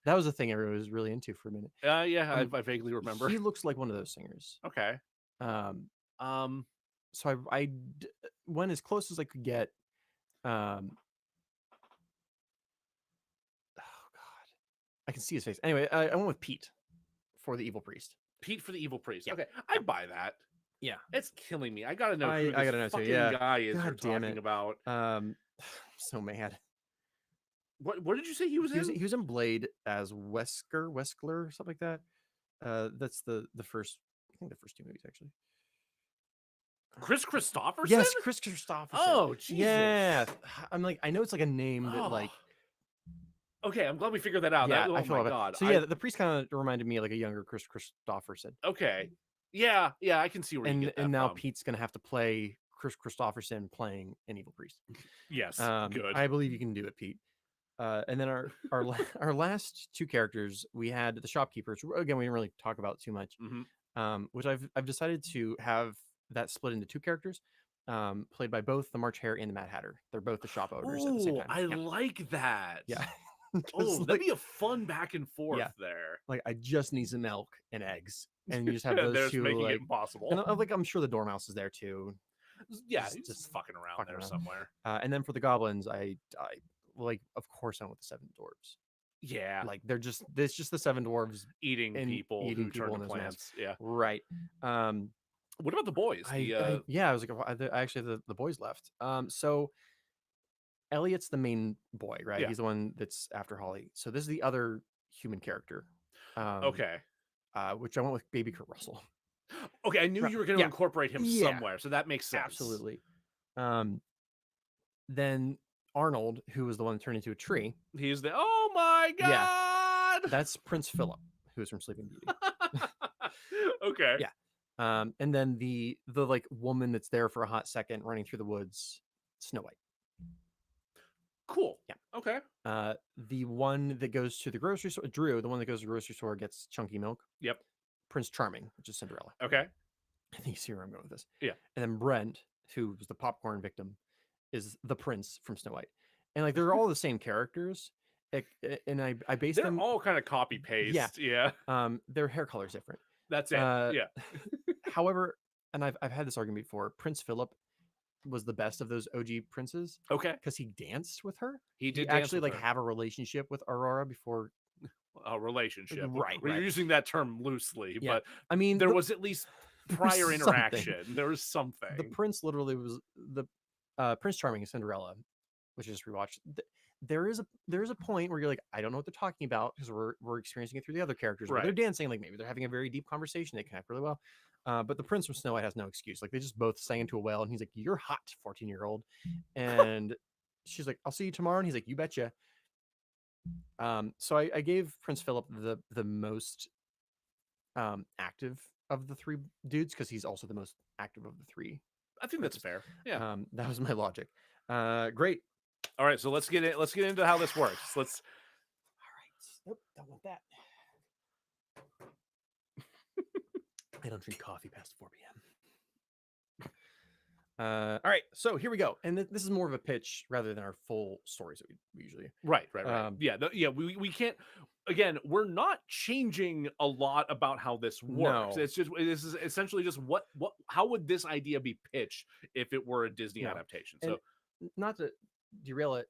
That was a thing everyone was really into for a minute. I vaguely remember. He looks like one of those singers. Okay. So I went as close as I could get. Oh God, I can see his face. Anyway, I went with Pete for the evil priest. Pete for the evil priest. Yeah. Okay, I buy that. Yeah, it's killing me. I gotta know who this fucking guy is you're talking about. I'm so mad. What did you say he was in? He was in Blade as Wesker, something like that. That's the first. I think the first two movies actually. Chris Christopherson? Yes, Chris Christopherson. Oh, Jesus. Yeah. I'm like, I know it's like a name that like. Okay, I'm glad we figured that out. Yeah, oh my God. So the priest kind of reminded me of like a younger Chris Christopherson. Okay. Yeah, I can see where you get that and now from. Pete's gonna have to play Chris Christopherson playing an evil priest. Yes, good. I believe you can do it, Pete. And then our last two characters, we had the shopkeepers. Again, we didn't really talk about too much. Which I've decided to have that split into two characters, played by both the March Hare and the Mad Hatter. They're both the shop owners at the same time. I like that. Yeah. That'd be a fun back and forth there. Like, I just need some milk and eggs, and you just have those two. Making it impossible. And I'm sure the Dormouse is there too. Yeah, he's just fucking around somewhere. And then for the goblins, I of course, I went with the seven dwarves. Yeah, like it's just the seven dwarves eating people who turn to plants. Yeah, right. What about the boys? I was like, I actually have the boys left. So Elliot's the main boy, right? Yeah. He's the one that's after Holly. So this is the other human character. Okay. Which I went with Baby Kurt Russell. Okay, I knew you were going to incorporate him somewhere, so that makes sense. Absolutely. Then Arnold, who was the one that turned into a tree. He's oh my God! Yeah, that's Prince Philip, who is from Sleeping Beauty. Okay. Yeah. And then the like woman that's there for a hot second running through the woods, Snow White. Cool. Yeah. Okay. The one that goes to the grocery store, Drew, the one that goes to the grocery store, gets chunky milk. Yep. Prince Charming, which is Cinderella. Okay. I think you see where I'm going with this. Yeah. And then Brent, who was the popcorn victim, is the prince from Snow White. and like they're all the same characters, and I based They're them. all kind of copy paste. Yeah. Their hair color is different. That's it. Yeah. However, and I've had this argument before. Prince Philip was the best of those OG princes. Okay. Because he danced with her. He did actually like have a relationship with Aurora before. A relationship, right? We're using that term loosely, but I mean, there was at least prior interaction. There was something. The prince literally was the Prince Charming and Cinderella, which I just rewatched. There is a point where you're like, I don't know what they're talking about because we're experiencing it through the other characters. Right. They're dancing, like maybe they're having a very deep conversation. They connect really well. But the prince from Snow White has no excuse. Like they just both sang into a well, and he's like, "You're hot, 14-year-old," and she's like, "I'll see you tomorrow," and he's like, "You betcha." So I gave Prince Philip the most active of the three dudes because he's also the most active of the three. I think that's fair. Yeah. That was my logic. Great. All right, so let's get into how this works. All right. Nope, don't want that. I don't drink coffee past 4 p.m. All right, so here we go, and this is more of a pitch rather than our full stories that we usually. Right. We can't. Again, we're not changing a lot about how this works. No. This is essentially just how would this idea be pitched if it were a Disney adaptation? So, and not to derail it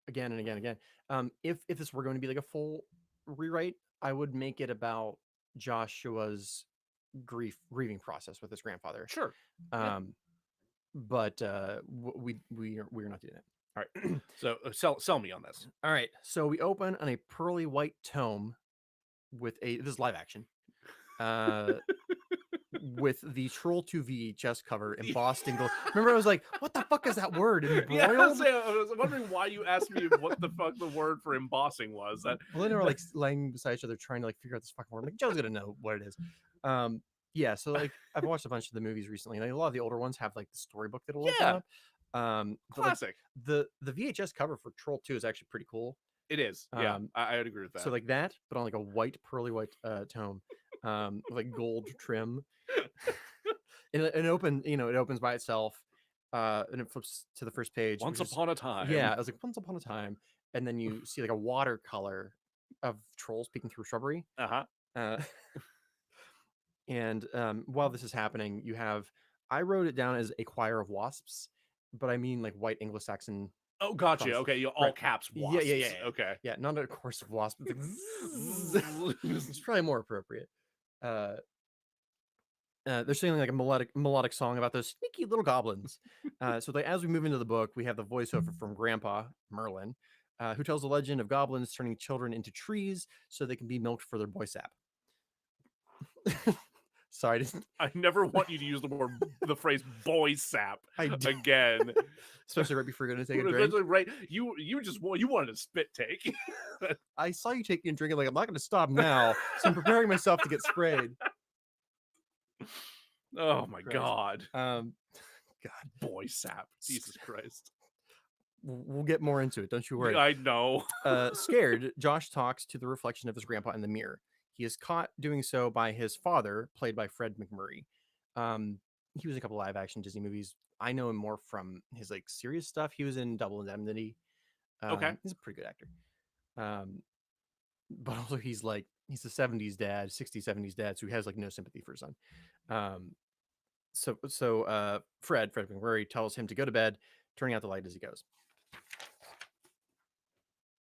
again and again and again. If this were going to be like a full rewrite, I would make it about Joshua's grieving process with his grandfather. Sure. But we're not doing that. All right. So sell me on this. All right. So we open on a pearly white tome with this is live action. With the Troll 2 VHS cover embossed in gold. Remember, I was like, "What the fuck is that word?" And I was wondering why you asked me what the fuck the word for embossing was. That well, then they were like laying beside each other, trying to like figure out this fucking word. I'm like, Joe's gonna know what it is. Yeah. So like, I've watched a bunch of the movies recently, and a lot of the older ones have like the storybook that'll open up. Classic. Like, the VHS cover for Troll 2 is actually pretty cool. It is. Yeah, I would agree with that. So like that, but on like a pearly white tome, with like gold trim. and it opens by itself, and it flips to the first page. Once upon a time. Yeah, I was like, once upon a time, and then you see like a watercolor of trolls peeking through shrubbery. And while this is happening, I wrote it down as a choir of wasps, but I mean like white Anglo-Saxon. Oh, gotcha. Fronts. Okay, all caps wasps. Yeah. Okay. Yeah, not a chorus of wasps. It's probably more appropriate. They're singing like a melodic song about those sneaky little goblins. So like, as we move into the book, we have the voiceover from Grandpa Merlin, who tells the legend of goblins turning children into trees so they can be milked for their boy sap. Sorry, I never want you to use the phrase "boy sap" again, especially right before you're going to take a drink. Right, you wanted a spit take. I saw you taking a drink, and like, I'm not going to stop now, so I'm preparing myself to get sprayed. Oh my God! God, boy sap, Jesus Christ! We'll get more into it. Don't you worry. I know. Scared, Josh talks to the reflection of his grandpa in the mirror. He is caught doing so by his father, played by Fred McMurray. He was in a couple live action Disney movies. I know him more from his like serious stuff. He was in Double Indemnity. Okay, he's a pretty good actor. But also he's a 70s dad, 60s, 70s dad, so he has like no sympathy for his son. So Fred McMurray tells him to go to bed, turning out the light as he goes.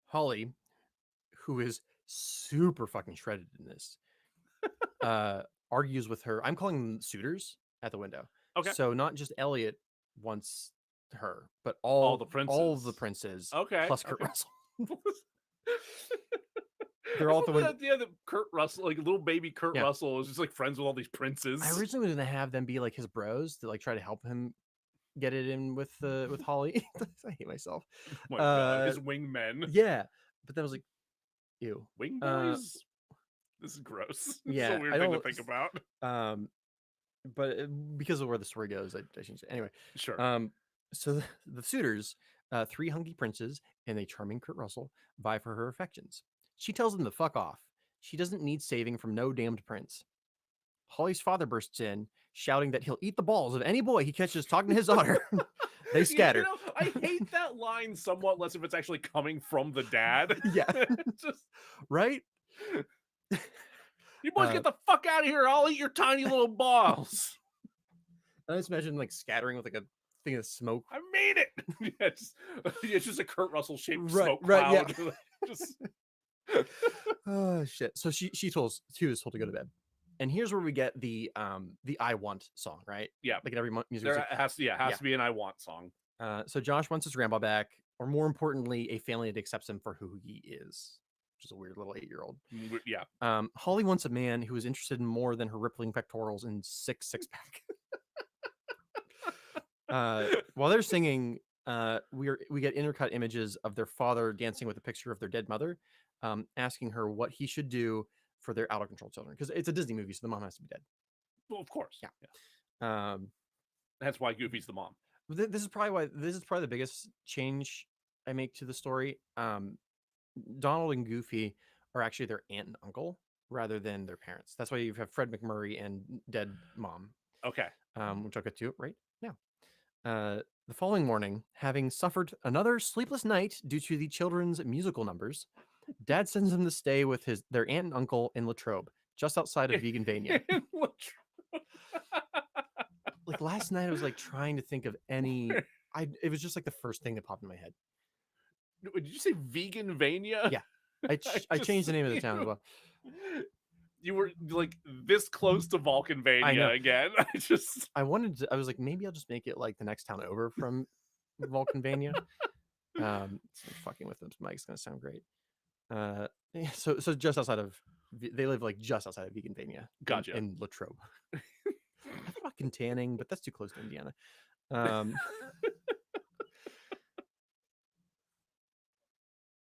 Holly, who is super fucking shredded in this, argues with her. I'm calling them suitors at the window. Okay. So not just Elliot wants her, but all the princes. Okay. Plus Kurt Russell. They're all at the window. Yeah, the Kurt Russell, like little baby Kurt Russell, is just like friends with all these princes. I originally was gonna have them be like his bros to like try to help him get it in with Holly. I hate myself. Oh my God, his wingmen. Yeah, but then I was like, ew, wing boys. This is gross. Yeah, it's a weird thing to think about. But because of where the story goes, I changed it anyway. Sure. So the suitors, 3 hunky princes and a charming Kurt Russell, vie for her affections. She tells them to fuck off. She doesn't need saving from no damned prince. Holly's father bursts in, shouting that he'll eat the balls of any boy he catches talking to his daughter. They scatter. You know, I hate that line somewhat less if it's actually coming from the dad. Yeah. Just Right? you boys get the fuck out of here. I'll eat your tiny little balls. I just imagine like scattering with like a thing of smoke. I made it. Yeah, it's just a Kurt Russell shaped Right, smoke right, cloud. Just Oh shit. So she was told to go to bed. And here's where we get the I Want song, right? Yeah. Like in every music. There has to be an I Want song. So Josh wants his grandpa back, or more importantly, a family that accepts him for who he is, which is a weird little 8-year-old. Yeah. Holly wants a man who is interested in more than her rippling pectorals and six-pack. While they're singing, we get intercut images of their father dancing with a picture of their dead mother, asking her what he should do for their out of control children, because it's a Disney movie, so the mom has to be dead. Well, of course. Yeah. That's why Goofy's the mom. This is probably the biggest change I make to the story. Donald and Goofy are actually their aunt and uncle rather than their parents. That's why you have Fred McMurray and dead mom. Okay. Which I'll get to right now. The following morning, having suffered another sleepless night due to the children's musical numbers, Dad sends them to stay with their aunt and uncle in Latrobe, just outside of Veganvania. Like last night, I was like trying to think of any. It was just like the first thing that popped in my head. Did you say Veganvania? Yeah, I changed the name of the town as well. You were like this close to Vulcanvania again. I was like, maybe I'll just make it like the next town over from Vulcanvania. Fucking with them, Mike's gonna sound great. So just outside of, they live like just outside of Veganvania. Gotcha. In Latrobe. I thought about Tanning, but that's too close to Indiana.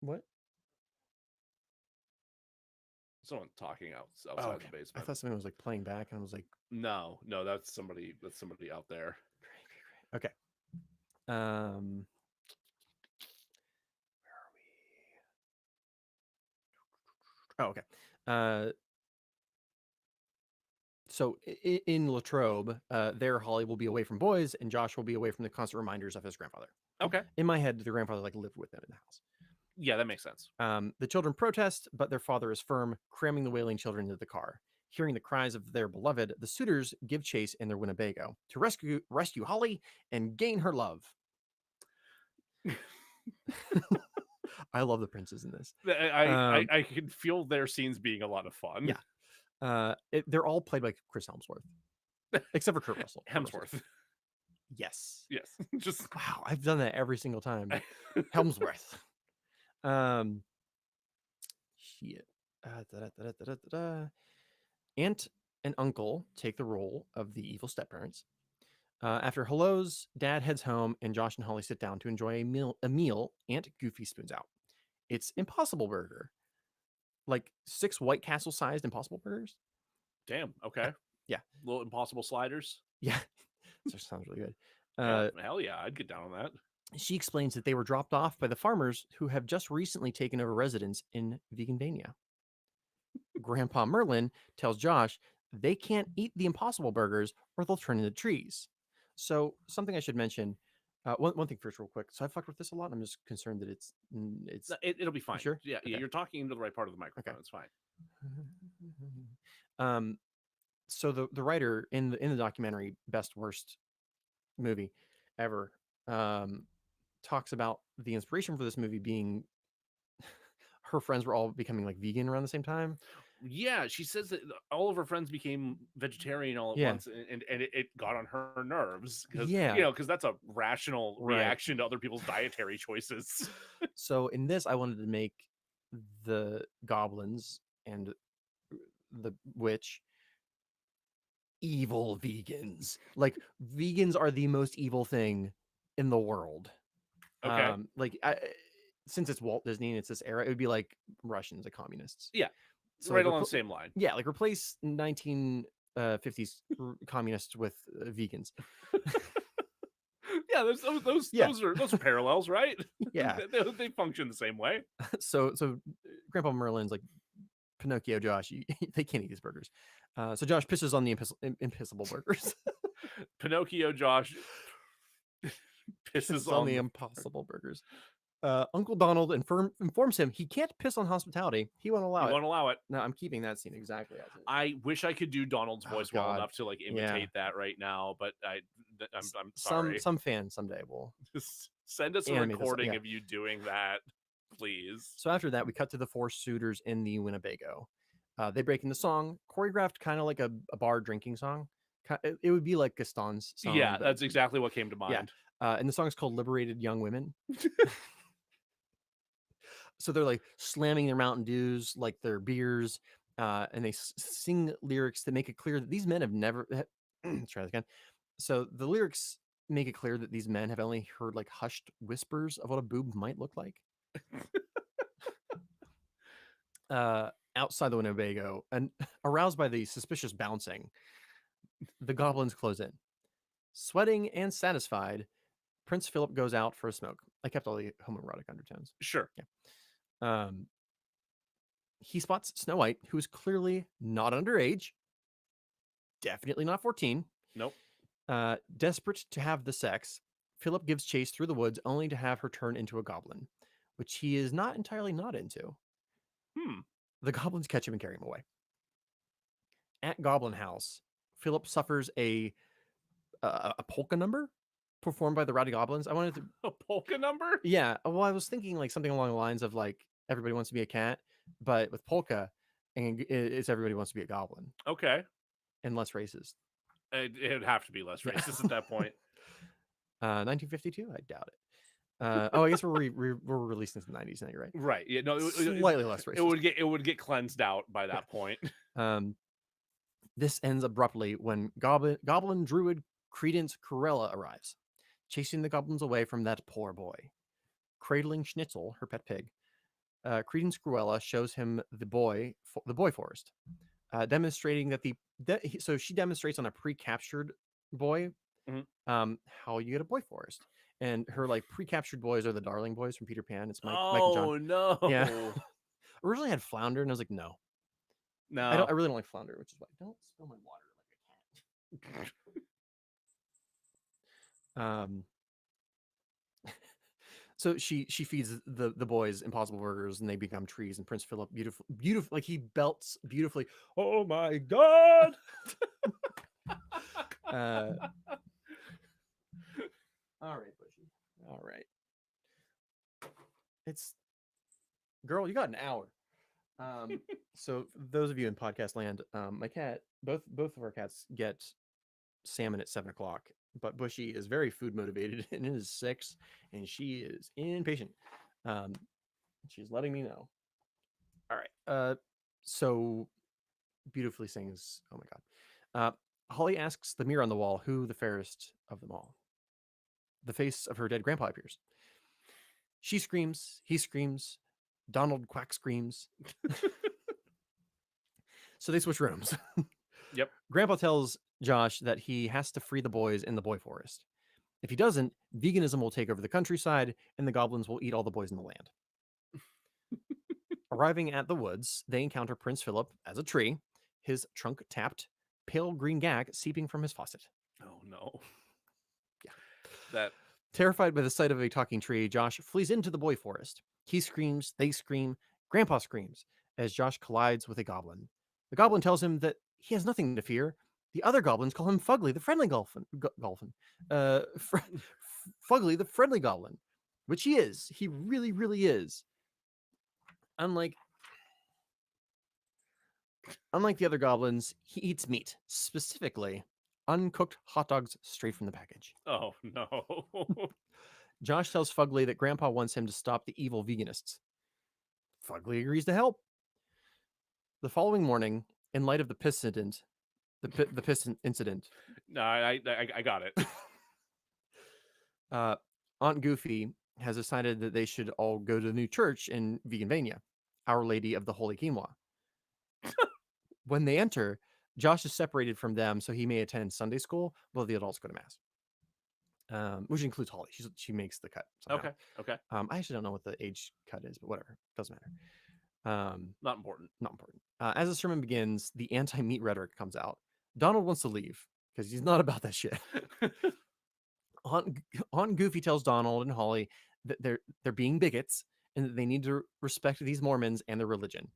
What? Someone talking outside the basement. I thought something was like playing back, and I was like, no, that's somebody out there. Okay. Where are we? Oh, okay. So in Latrobe, there Holly will be away from boys, and Josh will be away from the constant reminders of his grandfather. Okay. In my head, the grandfather like lived with them in the house. Yeah, that makes sense. The children protest, but their father is firm, cramming the wailing children into the car. Hearing the cries of their beloved, the suitors give chase in their Winnebago to rescue Holly and gain her love. I love the princes in this. I can feel their scenes being a lot of fun. Yeah. They're all played by Chris Hemsworth, except for Kurt Russell. Hemsworth. Yes. Just wow. I've done that every single time. Hemsworth. Shit. Aunt and uncle take the role of the evil stepparents. After hellos, Dad heads home, and Josh and Holly sit down to enjoy a meal Aunt Goofy spoons out. It's Impossible Burger. Like 6 White Castle-sized Impossible Burgers. Damn, okay. Yeah. Little Impossible Sliders. Yeah. That sounds really good. Hell yeah, I'd get down on that. She explains that they were dropped off by the farmers who have just recently taken over residence in Veganvania. Grandpa Merlin tells Josh they can't eat the Impossible Burgers or they'll turn into trees. So something I should mention, one thing first real quick. So I fucked with this a lot. And I'm just concerned that it'll be fine. Sure? Yeah, Okay. yeah, you're talking into the right part of the microphone. Okay. It's fine. So the writer in the documentary Best Worst Movie Ever talks about the inspiration for this movie being her friends were all becoming like vegan around the same time. Yeah, she says that all of her friends became vegetarian all at once, and it got on her nerves because that's a rational reaction to other people's dietary choices. So in this, I wanted to make the goblins and the witch evil vegans. Like vegans are the most evil thing in the world. Okay. Since it's Walt Disney and it's this era, it would be like Russians, like communists. Yeah. So right along the same line. Yeah, like replace 1950s communists with vegans. Yeah, those are parallels, right? Yeah, they function the same way. So Grandpa Merlin's like, Pinocchio, Josh, they can't eat these burgers. So Josh pisses on the impossible burgers. Pinocchio, Josh. Pisses on the Impossible Burgers. Uncle Donald informs him he can't piss on hospitality. He won't allow it. Won't allow it. No, I'm keeping that scene exactly as is. I wish I could do Donald's voice well enough to like imitate that right now, but I'm sorry. Some fan someday will Just send us a recording of you doing that, please. So after that, we cut to the 4 suitors in the Winnebago. They break into song, choreographed kind of like a bar drinking song. It would be like Gaston's song. Yeah, that's exactly what came to mind. Yeah. And the song is called Liberated Young Women. So they're like slamming their Mountain Dews like their beers, and they sing lyrics that make it clear that these men have never... Try that again. So the lyrics make it clear that these men have only heard like hushed whispers of what a boob might look like. Outside the Winnebago, and aroused by the suspicious bouncing, the goblins close in. Sweating and satisfied, Prince Philip goes out for a smoke. I kept all the homoerotic undertones. Sure. Yeah. He spots Snow White, who is clearly not underage. Definitely not 14. Nope. Desperate to have the sex, Philip gives chase through the woods only to have her turn into a goblin, which he is not entirely not into. The goblins catch him and carry him away. At Goblin House, Philip suffers a polka number performed by the Rowdy Goblins. I wanted to... A polka number? Yeah. Well, I was thinking like something along the lines of like Everybody Wants to Be a Cat, but with polka, and it's Everybody Wants to Be a Goblin. Okay. And less racist. It'd have to be less racist at that point. 1952? I doubt it. I guess we're releasing this in the 90s now, you're right. Right. Yeah. No. Slightly less racist. It would get cleansed out by that point. This ends abruptly when Goblin Druid Credence Cruella arrives, chasing the goblins away from that poor boy. Cradling Schnitzel, her pet pig, Credence Cruella shows him the boy forest, demonstrating that so she demonstrates on a pre-captured boy how you get a boy forest. And her like pre-captured boys are the darling boys from Peter Pan. It's Mike and John. Oh no! Yeah. Originally I had flounder, and I was like, no. I really don't like flounder, which is why don't spill my water like a cat. So she feeds the boys Impossible Burgers, and they become trees. And Prince Philip, beautiful, like he belts beautifully. Oh my God! All right, Bushy. All right. Girl, you got an hour. So those of you in podcast land, my cat, both of our cats get salmon at 7 o'clock, but Bushy is very food motivated, and it is 6, and she is impatient. She's letting me know. All right. So beautifully sings. Oh my God. Holly asks the mirror on the wall who the fairest of them all. The face of her dead grandpa appears. She screams. He screams. Donald Quack screams. So they switch rooms. Yep. Grandpa tells Josh that he has to free the boys in the boy forest. If he doesn't, veganism will take over the countryside, and the goblins will eat all the boys in the land. Arriving at the woods, they encounter Prince Philip as a tree, his trunk tapped, pale green gag seeping from his faucet. Oh no. Yeah. Terrified by the sight of a talking tree, Josh flees into the boy forest. He screams, they scream, Grandpa screams, as Josh collides with a goblin. The goblin tells him that he has nothing to fear. The other goblins call him Fugly, the friendly Fugly, the friendly goblin, which he is. He really, really is. Unlike the other goblins, he eats meat, specifically uncooked hot dogs straight from the package. Oh, no. Josh tells Fugly that Grandpa wants him to stop the evil veganists. Fugly agrees to help. The following morning, in light of the piss incident, the piss incident. No, I got it. Aunt Goofy has decided that they should all go to the new church in Veganvania, Our Lady of the Holy Quinoa. When they enter, Josh is separated from them so he may attend Sunday school while the adults go to mass. Which includes Holly. She makes the cut somehow. Okay. I actually don't know what the age cut is, but whatever. Doesn't matter. Not important. As the sermon begins, the anti-meat rhetoric comes out. Donald wants to leave because he's not about that shit. Aunt Goofy tells Donald and Holly that they're being bigots and that they need to respect these Mormons and their religion.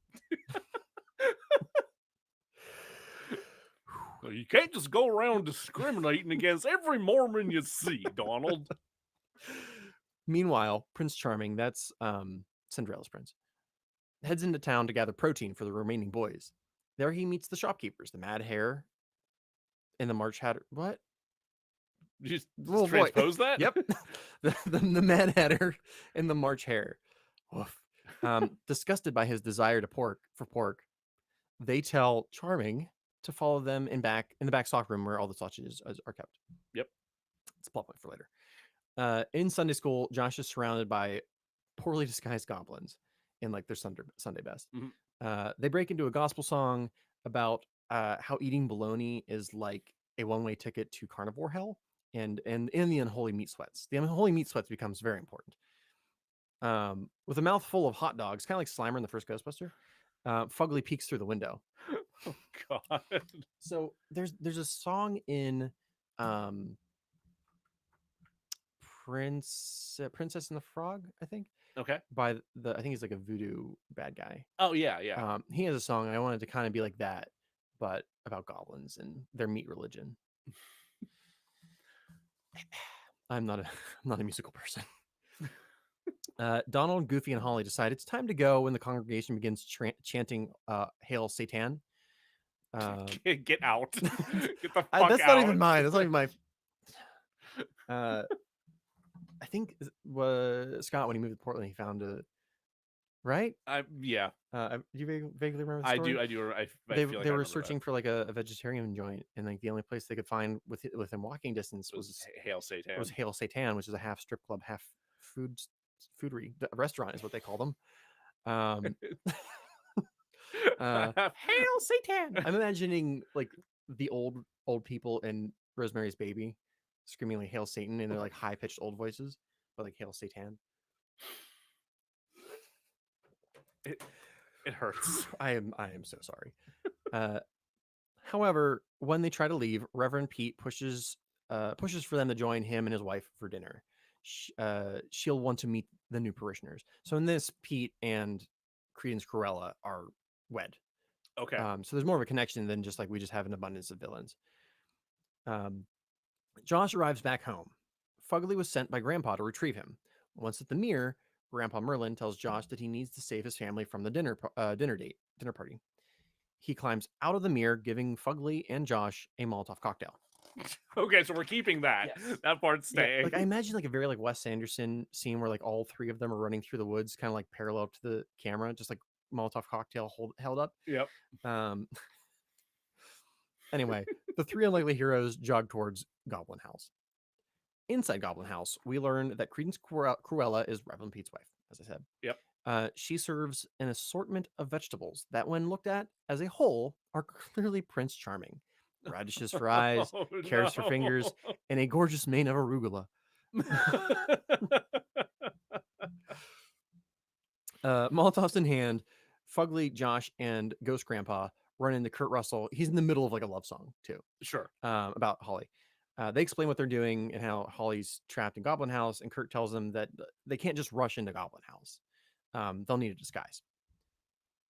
You can't just go around discriminating against every Mormon you see, Donald. Meanwhile, Prince Charming, that's Cinderella's prince, heads into town to gather protein for the remaining boys. There he meets the shopkeepers, the Mad Hare and the March Hatter. What? You just transpose that? Yep. the Mad Hatter and the March Hare. Disgusted by his desire for pork, they tell Charming to follow them in the back stock room where all the sausages are kept. Yep. It's a plot point for later. In Sunday school, Josh is surrounded by poorly disguised goblins in like their Sunday best. Mm-hmm. They break into a gospel song about how eating bologna is like a one-way ticket to carnivore hell, and in the unholy meat sweats. The unholy meat sweats becomes very important. With a mouth full of hot dogs, kind of like Slimer in the first Ghostbuster, Fugly peeks through the window. Oh God! So there's a song in Princess and the Frog, I think. Okay. By I think he's like a voodoo bad guy. Oh yeah. He has a song. I wanted to kind of be like that, but about goblins and their meat religion. I'm not a musical person. Donald, Goofy, and Holly decide it's time to go when the congregation begins chanting "Hail Satan." Get out! Get the fuck that's out! not even mine. That's not even my. I think was Scott when he moved to Portland. He found a right. Yeah. Do you vaguely remember the story? I do. They were searching for like a vegetarian joint, and like the only place they could find within walking distance was Hail Satan. It was Hail Satan, which is a half strip club, half foodery restaurant is what they call them. Hail Satan! I'm imagining like the old people in Rosemary's Baby screaming like "Hail Satan" in their like high pitched old voices, but like "Hail Satan." It hurts. I am so sorry. However, when they try to leave, Reverend Pete pushes for them to join him and his wife for dinner. She'll want to meet the new parishioners. So in this, Pete and Creedence Cruella are wed. Okay. So there's more of a connection than just like we just have an abundance of villains. Josh arrives back home. Fugly was sent by Grandpa to retrieve him. Once at the mirror, Grandpa Merlin tells Josh that he needs to save his family from the dinner party. He climbs out of the mirror, giving Fugly and Josh a Molotov cocktail. Okay, so we're keeping that. Yes. That part's staying. Yeah, like I imagine like a very like Wes Anderson scene where like all three of them are running through the woods, kind of like parallel to the camera, just like Molotov cocktail held up. Yep. Anyway, the three unlikely heroes jog towards Goblin House. Inside Goblin House, we learn that Creedence Cruella is Reverend Pete's wife, as I said. Yep. She serves an assortment of vegetables that, when looked at as a whole, are clearly Prince Charming. Radishes for eyes, carrots for fingers, and a gorgeous mane of arugula. Molotovs in hand, Fugly, Josh, and Ghost Grandpa run into Kurt Russell. He's in the middle of like a love song too. Sure. About Holly. They explain what they're doing and how Holly's trapped in Goblin House, and Kurt tells them that they can't just rush into Goblin House. They'll need a disguise.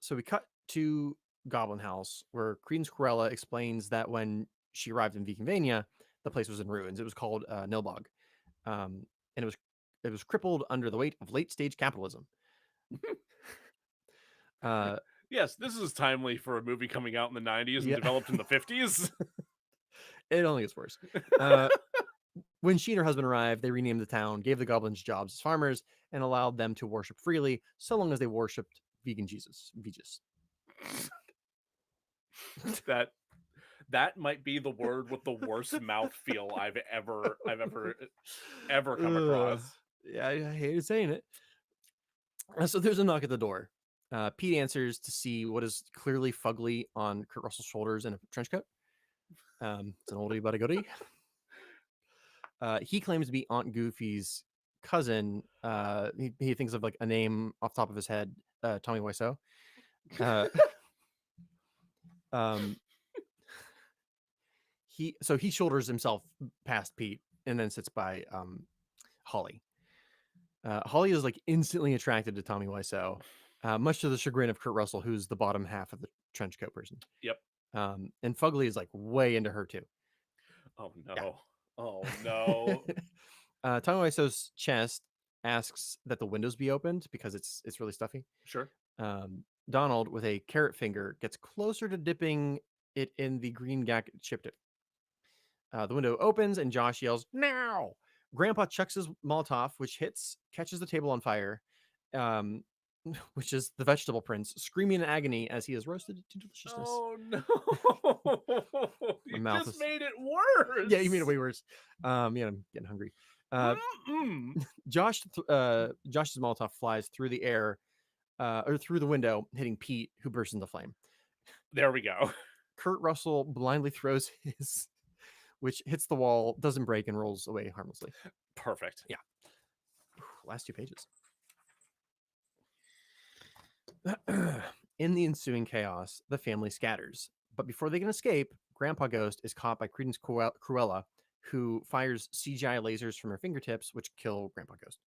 So we cut to Goblin House, where Creedence Cruella explains that when she arrived in Vikinvania, the place was in ruins. It was called Nilbog, and it was crippled under the weight of late stage capitalism. Yes, this is timely for a movie coming out in the 90s and developed in the 50s. It only gets worse. When she and her husband arrived, they renamed the town, gave the goblins jobs as farmers, and allowed them to worship freely, so long as they worshipped vegan Jesus. That might be the word with the worst mouthfeel I've ever come across. Yeah, I hated saying it. So there's a knock at the door. Pete answers to see what is clearly Fugly on Kurt Russell's shoulders in a trench coat. It's an oldie but a goodie. He claims to be Aunt Goofy's cousin. He thinks of like a name off the top of his head, Tommy Wiseau. He shoulders himself past Pete and then sits by Holly. Holly is like instantly attracted to Tommy Wiseau, much to the chagrin of Kurt Russell, who's the bottom half of the trench coat person. Yep. And Fugly is like way into her too. Oh no. Yeah. Oh no. Tommy Wiseau's chest asks that the windows be opened because it's really stuffy. Sure. Donald, with a carrot finger, gets closer to dipping it in the green gack chip dip. The window opens and Josh yells, "Now!" Grandpa chucks his Molotov, which catches the table on fire, which is the vegetable prince, screaming in agony as he is roasted to deliciousness. Oh no! You just made it worse. Yeah, you made it way worse. Yeah, I'm getting hungry. Josh's Molotov flies through the air, or through the window, hitting Pete, who bursts into flame. There we go. Kurt Russell blindly throws his, which hits the wall, doesn't break, and rolls away harmlessly. Perfect. Yeah. Last 2 pages. In the ensuing chaos, the family scatters. But before they can escape, Grandpa Ghost is caught by Credence Cruella, who fires CGI lasers from her fingertips, which kill Grandpa Ghost.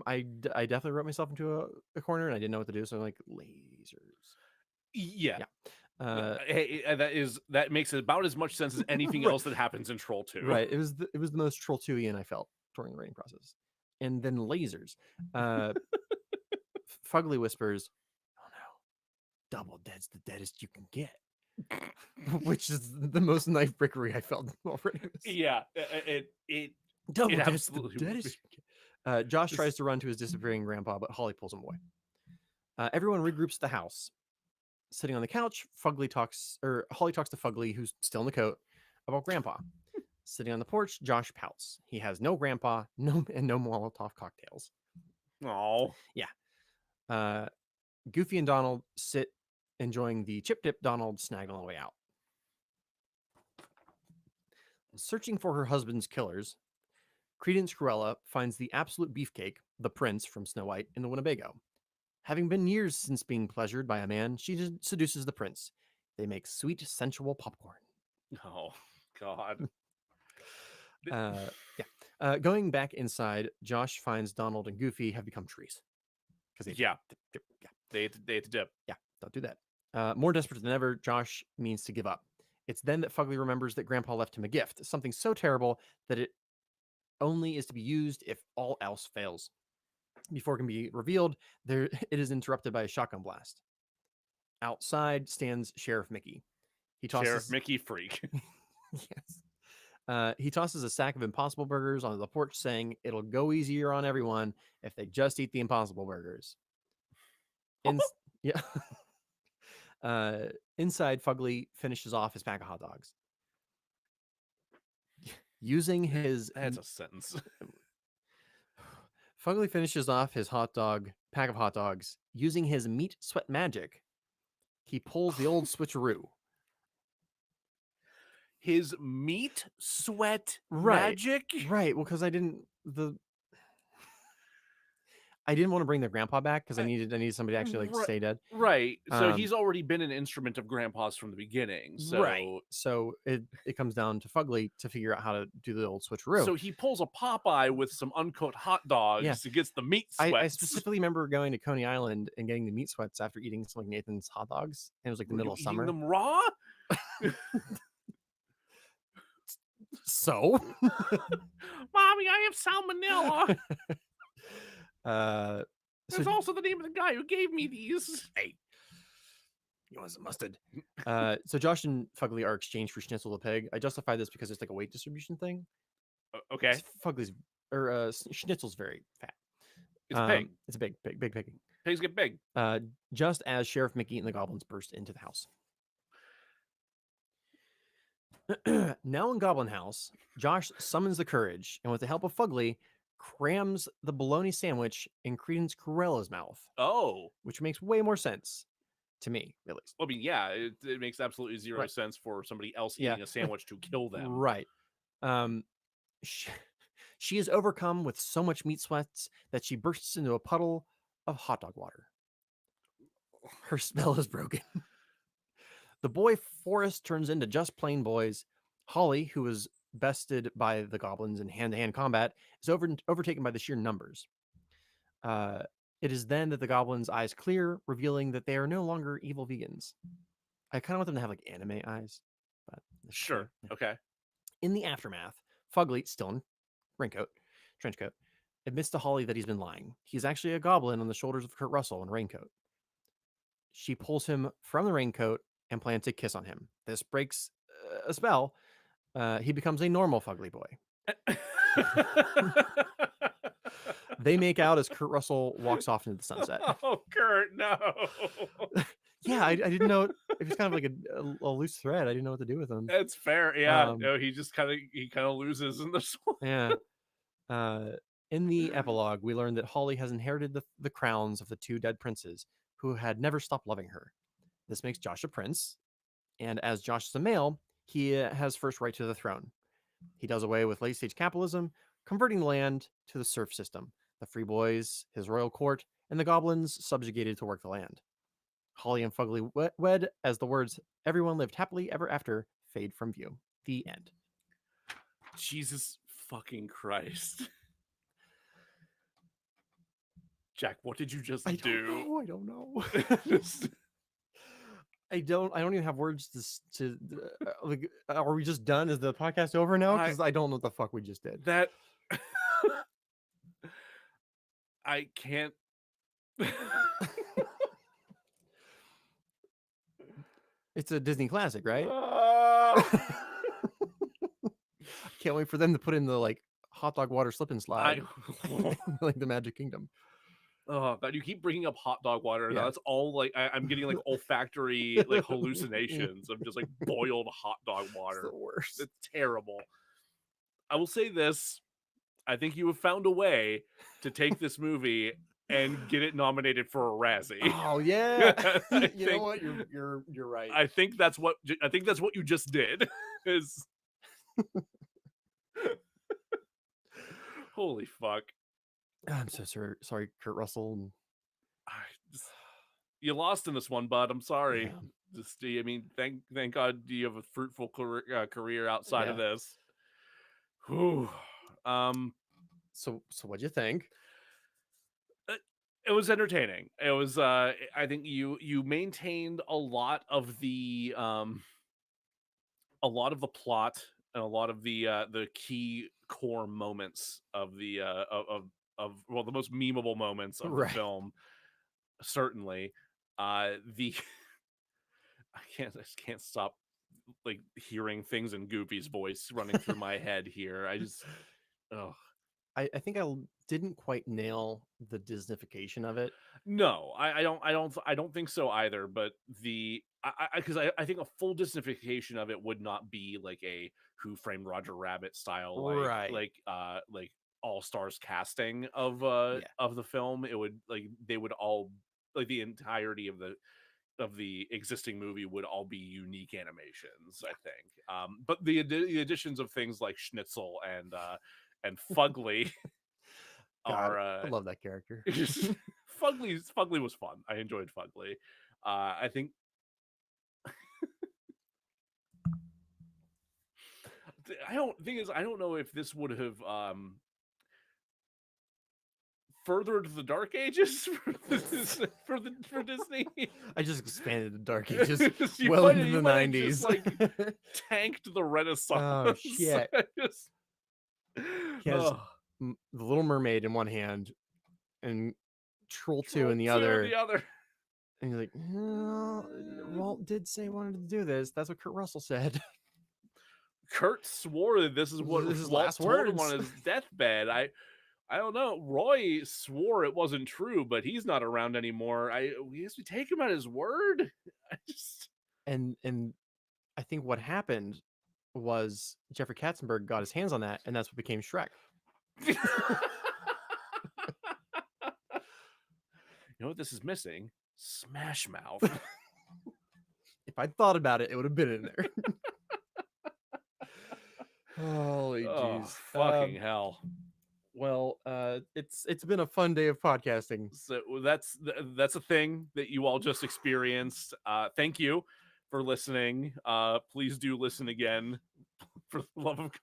I definitely wrote myself into a corner, and I didn't know what to do, so I'm like, lasers. Yeah. Hey, that makes about as much sense as anything right. else that happens in Troll 2. Right. It was the most Troll 2-ian I felt during the writing process. And then lasers. Fugly whispers, "Oh no, double dead's the deadest you can get," which is the most knife brickery I felt already. Yeah, it double dead's the deadest. Josh tries to run to his disappearing grandpa, but Holly pulls him away. Everyone regroups at the house. Sitting on the couch, Holly talks to Fugly, who's still in the coat, about Grandpa. Sitting on the porch, Josh pouts. He has no Grandpa, no Molotov cocktails. Oh, yeah. Goofy and Donald sit enjoying the chip dip Donald snagged on the way out. Searching for her husband's killers, Credence Cruella finds the absolute beefcake, the prince from Snow White, in the Winnebago. Having been years since being pleasured by a man, she seduces the prince. They make sweet, sensual popcorn. Oh, God. Going back inside, Josh finds Donald and Goofy have become trees. They had to dip. Yeah, don't do that. More desperate than ever, Josh means to give up. It's then that Fugly remembers that Grandpa left him a gift, something so terrible that it only is to be used if all else fails. Before it can be revealed, it is interrupted by a shotgun blast. Outside stands Sheriff Mickey. Sheriff Mickey freak. Yes. He tosses a sack of Impossible Burgers onto the porch, saying it'll go easier on everyone if they just eat the Impossible Burgers. Inside, Fugly finishes off his pack of hot dogs. That's a sentence. Fugly finishes off his pack of hot dogs using his meat sweat magic. He pulls the old switcheroo. His meat sweat magic? Right. Well, because I didn't want to bring their grandpa back because I needed somebody to actually stay dead. Right. So he's already been an instrument of Grandpa's from the beginning. So right. So it comes down to Fugly to figure out how to do the old switcheroo. So he pulls a Popeye with some uncooked hot dogs to get the meat sweats. I specifically remember going to Coney Island and getting the meat sweats after eating some like Nathan's hot dogs. And it was like the middle of summer. Eating them raw? So, Mommy, I have salmonella. There's So also the name of the guy who gave me these. Hey, you want some mustard? So Josh and Fugly are exchanged for Schnitzel the pig. I justify this because it's like a weight distribution thing. Okay. Fugly's Schnitzel's very fat. It's a pig. It's a big pig. Pigs get big. Just as Sheriff Mickey and the goblins burst into the house. Now in Goblin House, Josh summons the courage and with the help of Fugly, crams the bologna sandwich in Credence Cruella's mouth. Oh. Which makes way more sense to me, at least. I mean, yeah, it makes absolutely zero sense for somebody else eating a sandwich to kill them. Right. She is overcome with so much meat sweats that she bursts into a puddle of hot dog water. Her spell is broken. The boy Forrest turns into just plain boys. Holly, who was bested by the goblins in hand-to-hand combat, is overtaken by the sheer numbers. It is then that the goblins' eyes clear, revealing that they are no longer evil vegans. I kind of want them to have like anime eyes. But Sure. Okay. In the aftermath, Fugly, still in trench coat, admits to Holly that he's been lying. He's actually a goblin on the shoulders of Kurt Russell in a raincoat. She pulls him from the raincoat and plans to kiss on him. This breaks a spell. He becomes a normal Fugly boy. They make out as Kurt Russell walks off into the sunset. Oh, Kurt, no. Yeah, I didn't know. It was kind of like a loose thread. I didn't know what to do with him. That's fair. Yeah. No, he kind of loses in this one. Yeah. In the epilogue, we learn that Holly has inherited the crowns of the 2 dead princes who had never stopped loving her. This makes Josh a prince, and as Josh is a male, he has first right to the throne. He does away with late-stage capitalism, converting the land to the serf system. The free boys, his royal court, and the goblins subjugated to work the land. Holly and Fugly wed as the words "everyone lived happily ever after" fade from view. The end. Jesus fucking Christ. Jack, what did you just do? I don't know. I don't even have words to like. Are we just done? Is the podcast over now? Because I don't know what the fuck we just did. That I can't. It's a Disney classic, right? Can't wait for them to put in the like hot dog water slip and slide, like the Magic Kingdom. Oh God, you keep bringing up hot dog water. Yeah. That's all like I'm getting like olfactory like hallucinations of just like boiled hot dog water. It's the worst. It's terrible. I will say this. I think you have found a way to take this movie and get it nominated for a Razzie. Oh yeah. You know what? You're right. I think that's what you just did. Is holy fuck. I'm so sorry, Kurt Russell. You lost in this one, bud. I'm sorry. Yeah. I mean, thank God you have a fruitful career outside of this. Whew. So what'd you think? It was entertaining. It was. I think you maintained a lot of the plot and a lot of the key core moments of the the most memeable moments of the film. Certainly, I just can't stop like hearing things in Goofy's voice running through my head here. I think I didn't quite nail the Disneyfication of it. No, I don't think so either. But because I think a full Disneyfication of it would not be like a Who Framed Roger Rabbit style, like all stars casting of the film. It would they would all the entirety of the existing movie would all be unique animations, I think. But the additions of things like Schnitzel and Fugly are I love that character. Fugly was fun. I enjoyed Fugly. I think I don't know if this would have furthered the Dark Ages for Disney. I just expanded the Dark Ages well into the 90s. Just, tanked the Renaissance. Oh shit. He has the Little Mermaid in one hand and Troll 2 in the other. And you're like, Walt did say he wanted to do this. That's what Kurt Russell said. Kurt swore that this is what his last told him on his deathbed. I don't know. Roy swore it wasn't true, but he's not around anymore. We guess we take him at his word. And I think what happened was Jeffrey Katzenberg got his hands on that, and that's what became Shrek. You know what this is missing? Smash Mouth. If I'd thought about it, it would have been in there. Holy jeez. Fucking hell. Well, it's been a fun day of podcasting. So that's a thing that you all just experienced. Thank you for listening. Please do listen again, for the love of God.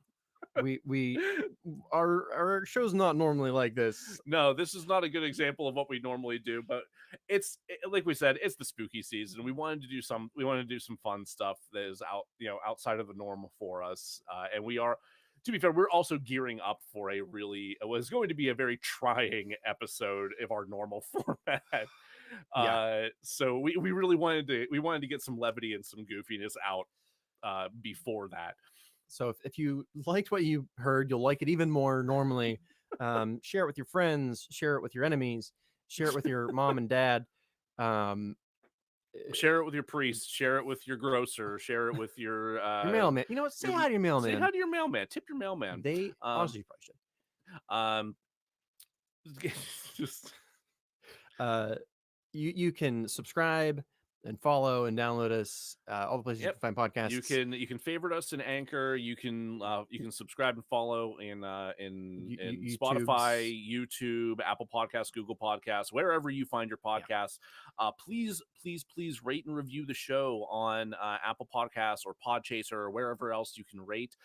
our show's not normally like this. No, this is not a good example of what we normally do, but like we said, it's the spooky season. We wanted to do some fun stuff that is outside of the norm for us. And we are, to be fair, we're also gearing up for it was going to be a very trying episode of our normal format. So we really wanted to get some levity and some goofiness out before that. So if you liked what you heard, you'll like it even more normally. Share it with your friends, share it with your enemies, share it with your mom and dad. Share it with your priest, share it with your grocer, share it with your mailman. You know what? Say hi to your mailman. Say hi to your mailman. Tip your mailman. They honestly you probably should. Just you can subscribe and follow and download us all the places you can find podcasts. You can favorite us in Anchor. You can subscribe and follow in Spotify, YouTube, Apple Podcasts, Google Podcasts, wherever you find your podcasts. Please rate and review the show on Apple Podcasts or Podchaser or wherever else you can rate.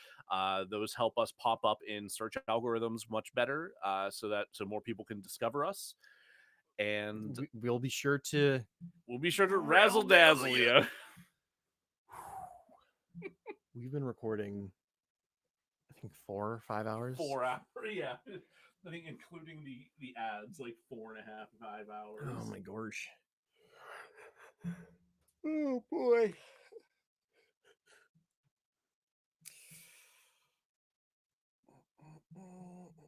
Those help us pop up in search algorithms much better, so more people can discover us. And we'll be sure to razzle dazzle you. We've been recording, I think 4 or 5 hours. 4 hours, yeah. I think including the ads, like 4.5, 5 hours. Oh my gosh. Oh boy.